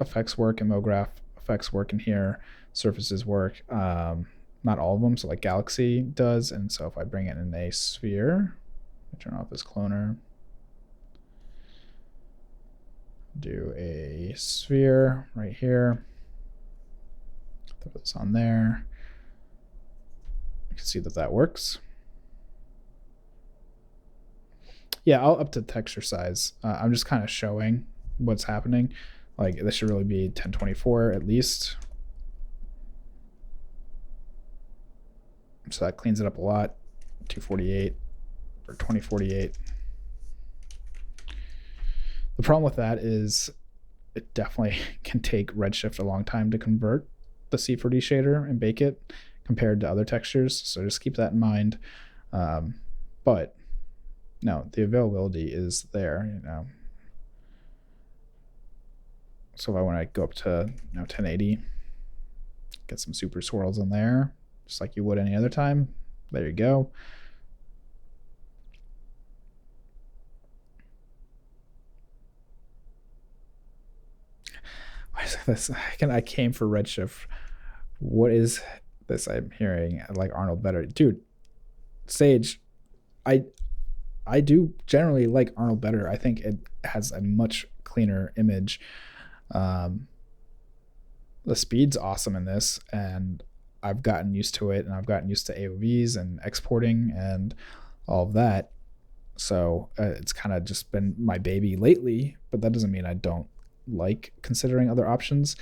effects work in MoGraph, effects work in here, surfaces work, not all of them. So like Galaxy does. And so if I bring it in a sphere, I turn off this cloner, Do a sphere right here. Throw this on there. You can see that that works. Yeah, I'll up to texture size. I'm just kind of showing what's happening. Like this should really be 1024 at least. So that cleans it up a lot. 248 or 2048. The problem with that is it definitely can take Redshift a long time to convert the C4D shader and bake it compared to other textures. So just keep that in mind. But no, the availability is there, you know. So if I want to go up to 1080, get some super swirls in there, just like you would any other time. There you go. Why is this? I came for Redshift. What is this I'm hearing? I like Arnold better. Dude, Sage, I do generally like Arnold better. I think it has a much cleaner image. The speed's awesome in this, and I've gotten used to it, and I've gotten used to AOVs and exporting and all of that. So it's kind of just been my baby lately, but that doesn't mean I don't like considering other options.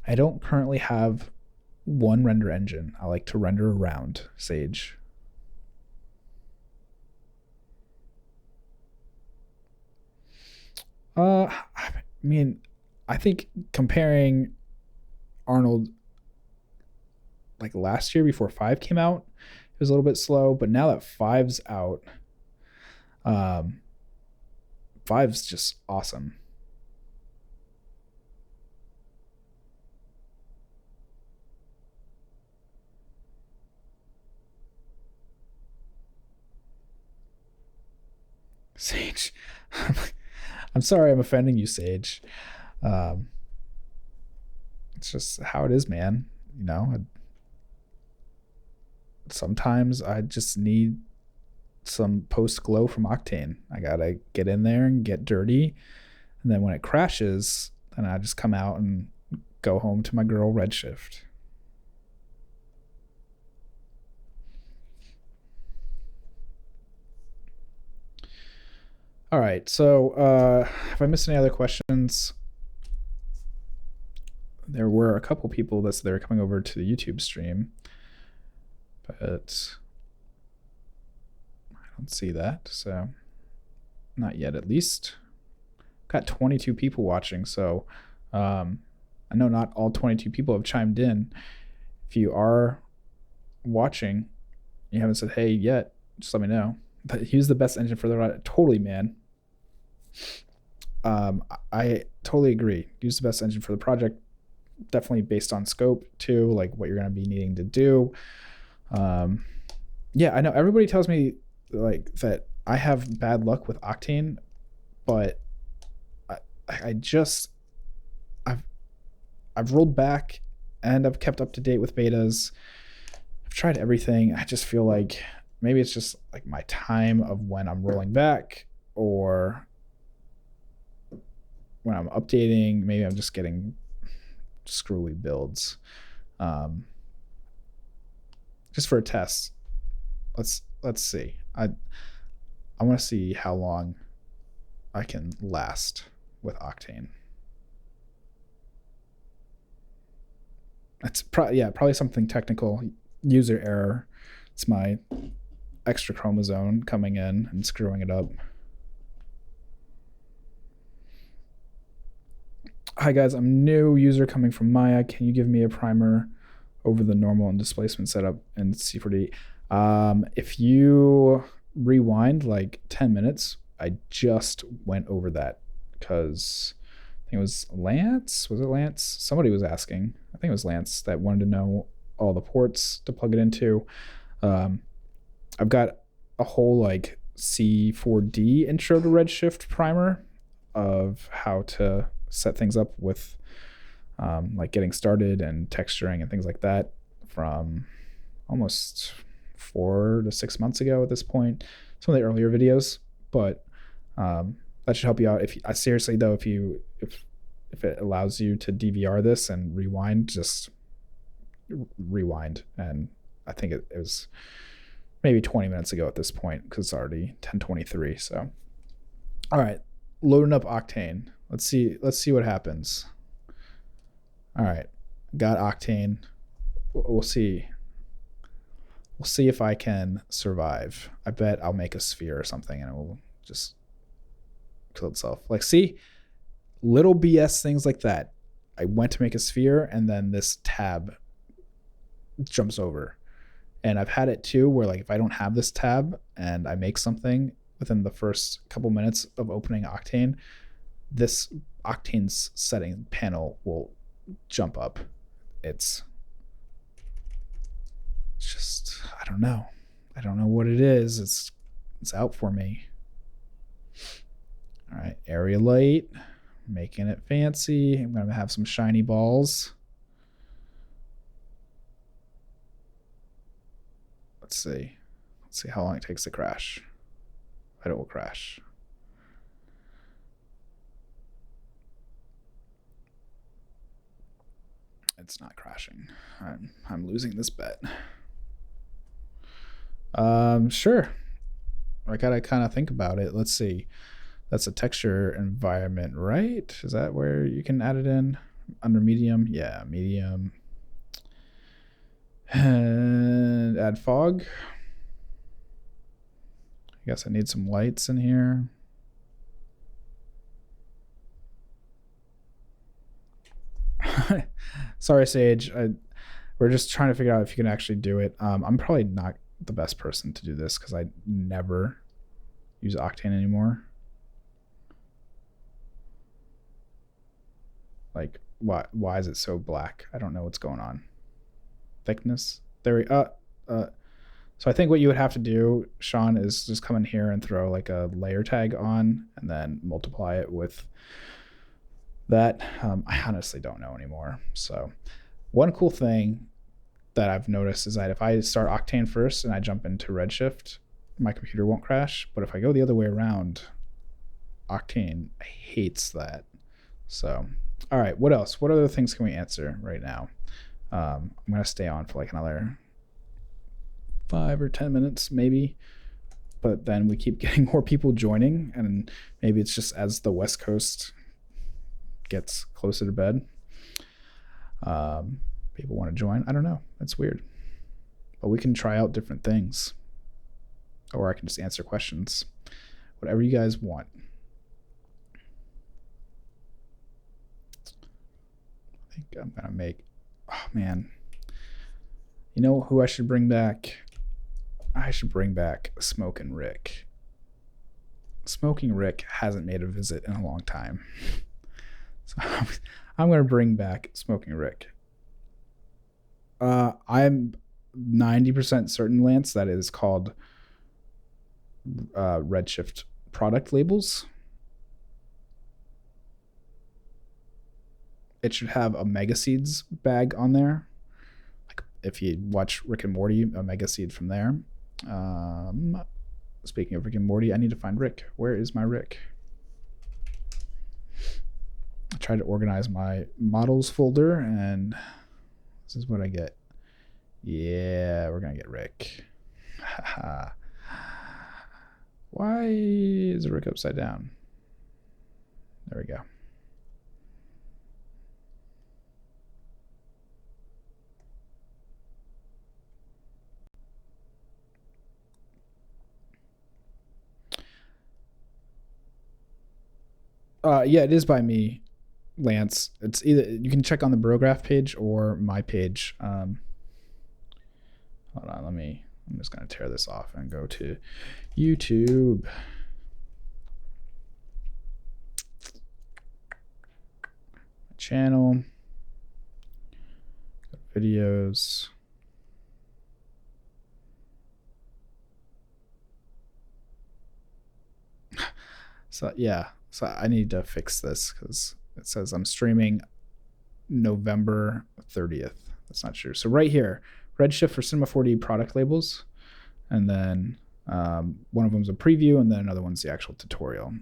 I don't currently have one render engine. I like to render around Sage. I mean, I think comparing Arnold like last year before 5 came out, it was a little bit slow, but now that 5's out, 5's just awesome. Sage. I'm sorry I'm offending you, Sage. It's just how it is, man. You know, sometimes I just need some post glow from Octane. I gotta get in there and get dirty, and then when it crashes, then I just come out and go home to my girl Redshift. All right, so if I missed any other questions, there were a couple people that said they were coming over to the YouTube stream, but I don't see that, so not yet at least. Got 22 people watching, so I know not all 22 people have chimed in. If you are watching, you haven't said hey yet, just let me know. But use the best engine for the ride. Totally, man. I totally agree. Use the best engine for the project. Definitely based on scope too, like what you're going to be needing to do. Yeah, I know everybody tells me like that I have bad luck with Octane, but I've rolled back and I've kept up to date with betas. I've tried everything. I just feel like maybe it's just like my time of when I'm rolling back or when I'm updating. Maybe I'm just getting screwy builds. Just for a test. Let's see. I want to see how long I can last with Octane. It's probably something technical, user error. It's my extra chromosome coming in and screwing it up. Hi guys, I'm new user coming from Maya. Can you give me a primer over the normal and displacement setup in C4D? If you rewind like 10 minutes, I just went over that because I think it was Lance. Was it Lance? Somebody was asking. I think it was Lance that wanted to know all the ports to plug it into. I've got a whole like C4D intro to Redshift primer of how to set things up with like getting started and texturing and things like that from almost 4 to 6 months ago at this point. Some of the earlier videos, but that should help you out. If seriously though, if it allows you to DVR this and rewind, just rewind. And I think it was maybe 20 minutes ago at this point because it's already 10:23. So, all right, loading up Octane. Let's see what happens. All right, got Octane. We'll see. We'll see if I can survive. I bet I'll make a sphere or something and it will just kill itself. Like, see, little BS things like that. I went to make a sphere and then this tab jumps over. And I've had it too where like if I don't have this tab and I make something within the first couple minutes of opening Octane, this Octane's setting panel will jump up. It's just, I don't know what it is. It's out for me. All right, area light, making it fancy. I'm gonna have some shiny balls. Let's see how long it takes to crash. But it will crash. It's not crashing. I'm losing this bet. Sure. I gotta kind of think about it. Let's see. That's a texture environment, right? Is that where you can add it in? Under medium? Yeah, medium. And add fog. I guess I need some lights in here. Sorry, Sage. We're just trying to figure out if you can actually do it. I'm probably not the best person to do this because I never use Octane anymore. Like, why is it so black? I don't know what's going on. Thickness. There we so I think what you would have to do, Sean, is just come in here and throw like a layer tag on and then multiply it with that. I honestly don't know anymore. So one cool thing that I've noticed is that if I start Octane first and I jump into Redshift, my computer won't crash. But if I go the other way around, Octane hates that. So, all right, what else? What other things can we answer right now? I'm going to stay on for like another 5 or 10 minutes maybe, but then we keep getting more people joining, and maybe it's just as the West Coast gets closer to bed, people want to join. I don't know. That's weird, but we can try out different things, or I can just answer questions, whatever you guys want. I think I'm gonna make, oh man, you know who I should bring back? I should bring back Smoking Rick. Smoking Rick hasn't made a visit in a long time. So I'm going to bring back Smoking Rick. I'm 90% certain, Lance, that is called Redshift product labels. It should have a Mega Seeds bag on there. Like if you watch Rick and Morty, a Mega Seed from there. Speaking of Rick and Morty, I need to find Rick. Where is my Rick? I tried to organize my models folder, and this is what I get. Yeah, we're gonna get Rick. Why is Rick upside down? There we go. Yeah, it is by me, Lance. It's either, you can check on the Brograph page or my page. Hold on, I'm just gonna tear this off and go to YouTube. Channel, videos. So yeah. So I need to fix this because it says I'm streaming November 30th. That's not true. So right here, Redshift for Cinema 4D product labels. And then one of them is a preview, and then another one's the actual tutorial.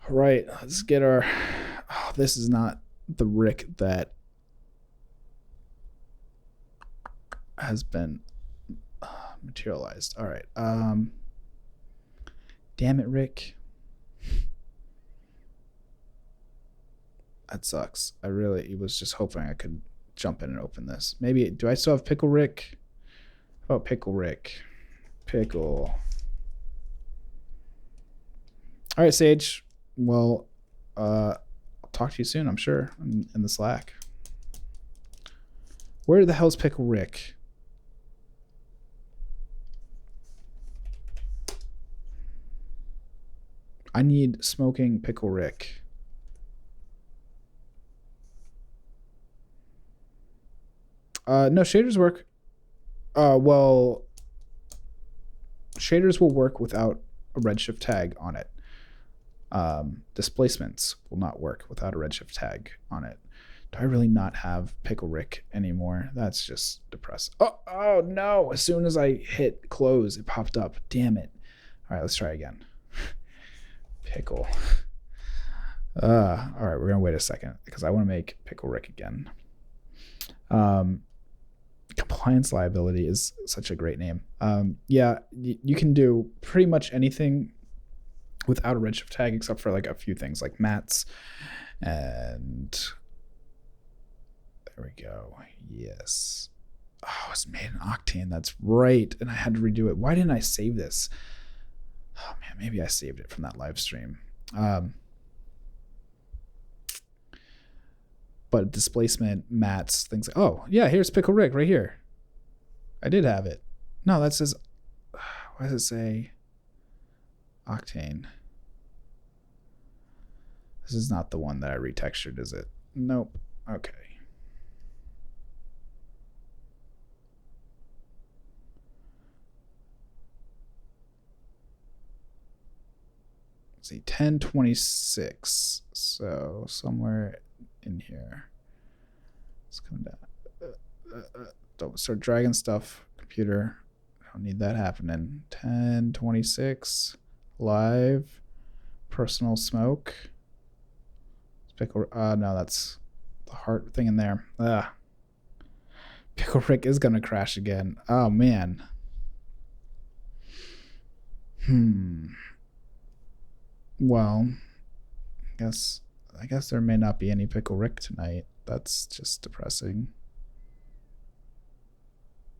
All right, let's get our, oh, this is not the Rick that has been materialized. All right. Damn it, Rick. That sucks. I really was just hoping I could jump in and open this. Maybe, do I still have Pickle Rick? How about Pickle Rick? Pickle. All right, Sage. Well, I'll talk to you soon, I'm sure, in the Slack. Where the hell's Pickle Rick? I need smoking Pickle Rick. No, shaders work. Well, shaders will work without a Redshift tag on it. Displacements will not work without a Redshift tag on it. Do I really not have Pickle Rick anymore? That's just depressing. Oh no! As soon as I hit close, it popped up. Damn it! All right, let's try again. Pickle. All right, we're gonna wait a second because I want to make Pickle Rick again. Compliance liability is such a great name. Yeah, you can do pretty much anything without a Redshift tag except for like a few things like mats, and there we go. Yes. Oh, it's made in Octane. That's right. And I had to redo it. Why didn't I save this? Oh man, maybe I saved it from that live stream. But displacement, mats, things like, oh yeah, here's Pickle Rick right here. I did have it. No, that says, why does it say Octane? This is not the one that I retextured, is it? Nope. Okay. Let's see, 1026. So somewhere in here. Let's come down. Don't start dragging stuff, computer. I don't need that happening. 1026 live personal smoke. Pickle. No, that's the heart thing in there. Pickle Rick is gonna crash again. Oh man. Well, I guess there may not be any Pickle Rick tonight. That's just depressing.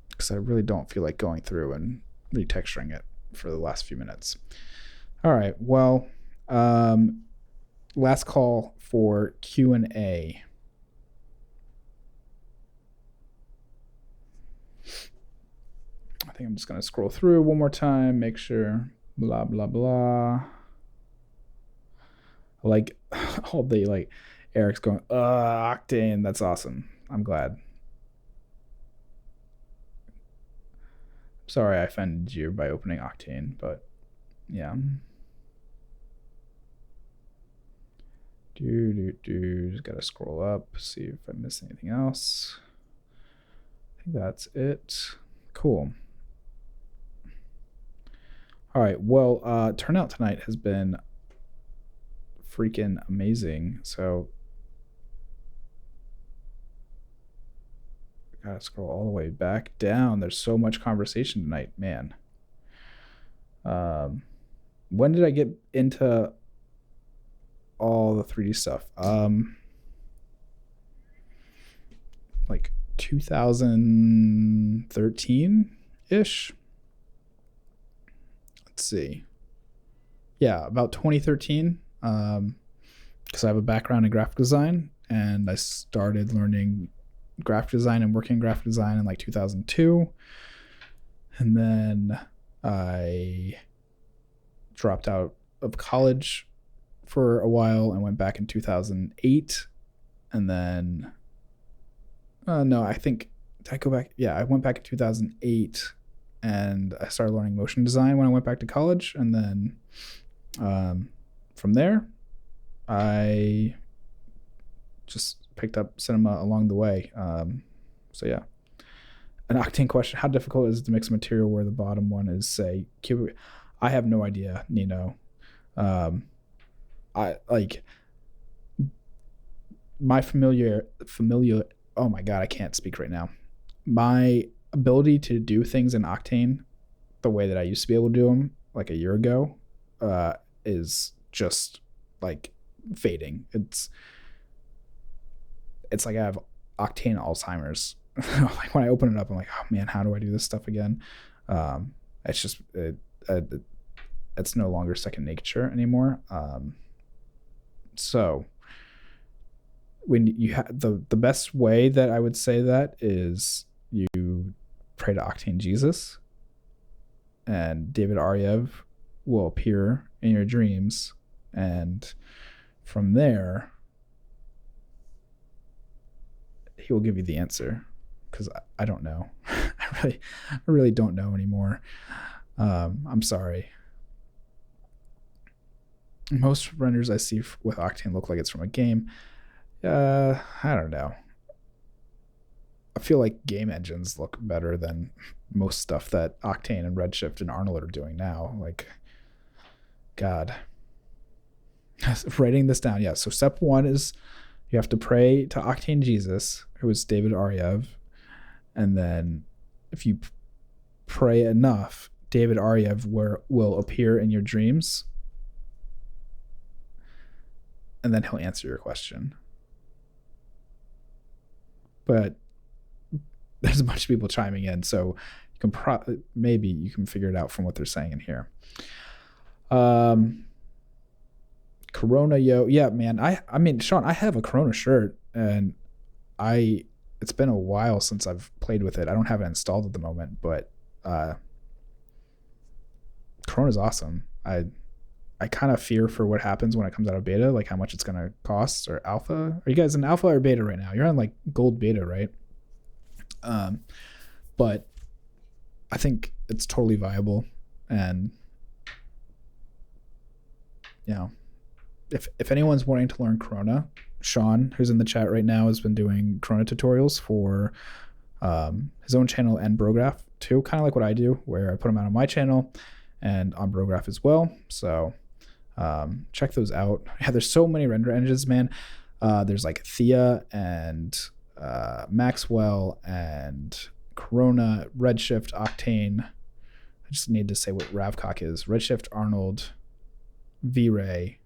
Because I really don't feel like going through and retexturing it for the last few minutes. All right, well, last call for Q&A. I think I'm just going to scroll through one more time, make sure, blah, blah, blah. Like, all the, like, Eric's going, Octane, that's awesome. I'm glad. Sorry I offended you by opening Octane, but yeah. Just gotta scroll up, see if I missed anything else. I think that's it. Cool. All right, well, turnout tonight has been freaking amazing. So gotta scroll all the way back down. There's so much conversation tonight, man. When did I get into all the 3D stuff? Like 2013-ish. Let's see. Yeah, about 2013. Because I have a background in graphic design, and I started learning graphic design and working graphic design in like 2002. And then I dropped out of college for a while and went back in 2008. And then, no, I think, did I go back? Yeah, I went back in 2008 and I started learning motion design when I went back to college. And then from there, I just picked up cinema along the way. So yeah. An Octane question: how difficult is it to mix material where the bottom one is, say, cubic? I have no idea, Nino. I like my familiar. Oh my God, I can't speak right now. My ability to do things in Octane the way that I used to be able to do them like a year ago is just like fading. It's like I have Octane Alzheimer's. Like when I open it up, I'm like, oh man, how do I do this stuff again? It's just it's no longer second nature anymore. So when you have the best way that I would say that is you pray to Octane Jesus, and David Aryev will appear in your dreams, and from there he will give you the answer, because I don't know. I really don't know anymore. I'm sorry. Most renders I see with Octane look like it's from a game. I don't know. I feel like game engines look better than most stuff that Octane and Redshift and Arnold are doing now. Like, God. Writing this down. Yeah. So step 1 is you have to pray to Octane Jesus, who is David Aryev. And then if you pray enough, David Aryev will appear in your dreams. And then he'll answer your question. But there's a bunch of people chiming in, so you can maybe you can figure it out from what they're saying in here. Corona, yo, yeah, man. I mean, Sean, I have a Corona shirt, and it's been a while since I've played with it. I don't have it installed at the moment, but Corona's awesome. I kind of fear for what happens when it comes out of beta, like how much it's going to cost, or alpha. Are you guys in alpha or beta right now? You're on like gold beta, right? But I think it's totally viable. And, you know, if anyone's wanting to learn Corona, Sean, who's in the chat right now, has been doing Corona tutorials for his own channel and Brograph too, kind of like what I do, where I put them out on my channel and on Brograph as well. So check those out. Yeah, there's so many render engines, man. There's like Thea and Maxwell and Corona, Redshift, Octane. I just need to say what Ravcock is. Redshift, Arnold, V-Ray,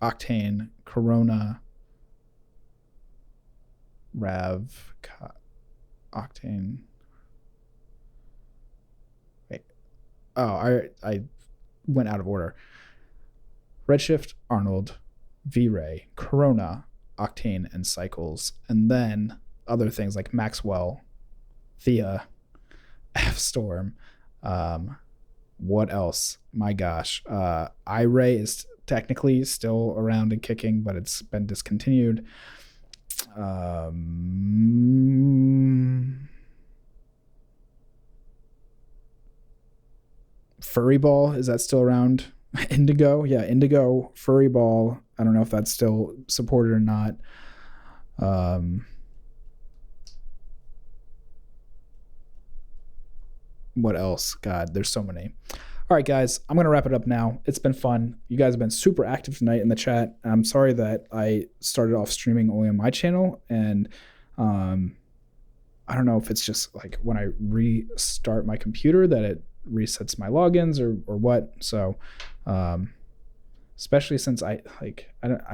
Octane, Corona, Octane. Wait. Oh, I went out of order. Redshift, Arnold, V-Ray, Corona, Octane, and Cycles. And then other things like Maxwell, Thea, F-Storm. What else? My gosh. iRay is technically still around and kicking, but it's been discontinued. Furry Ball, is that still around? Indigo, yeah, Indigo, Furry Ball. I don't know if that's still supported or not. What else? God, there's so many. All right, guys, I'm going to wrap it up now. It's been fun. You guys have been super active tonight in the chat. I'm sorry that I started off streaming only on my channel, and I don't know if it's just like when I restart my computer that it resets my logins or what. So especially since I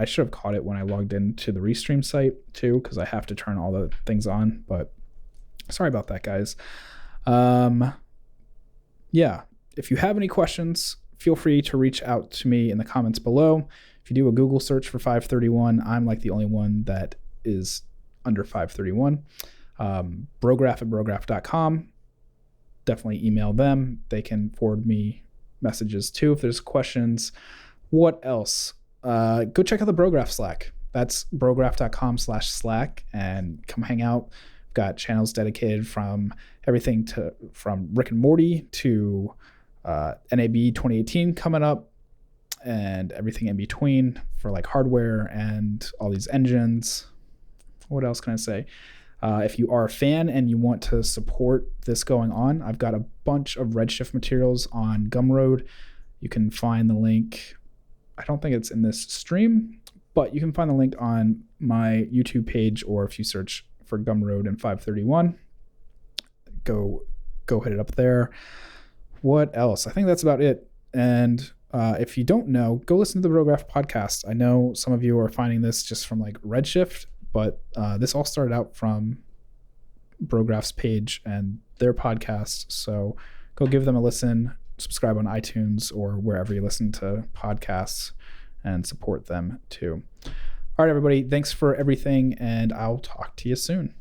should have caught it when I logged into the Restream site too, because I have to turn all the things on, but sorry about that, guys. Yeah, if you have any questions, feel free to reach out to me in the comments below. If you do a Google search for 531, I'm like the only one that is under 531. Brograph at brograph.com. Definitely email them. They can forward me messages too if there's questions. What else? Go check out the Brograph Slack. That's brograph.com/Slack, and come hang out. We've got channels dedicated from everything from Rick and Morty to NAB 2018 coming up, and everything in between for like hardware and all these engines. What else can I say? If you are a fan and you want to support this going on, I've got a bunch of Redshift materials on Gumroad. You can find the link I don't think it's in this stream, but you can find the link on my YouTube page, or if you search for Gumroad and 531, go hit it up there. What else? I think that's about it. And if you don't know, go listen to the Brograph podcast. I know some of you are finding this just from like Redshift, but this all started out from Brograph's page and their podcast. So go give them a listen, subscribe on iTunes or wherever you listen to podcasts, and support them too. All right, everybody, thanks for everything, and I'll talk to you soon.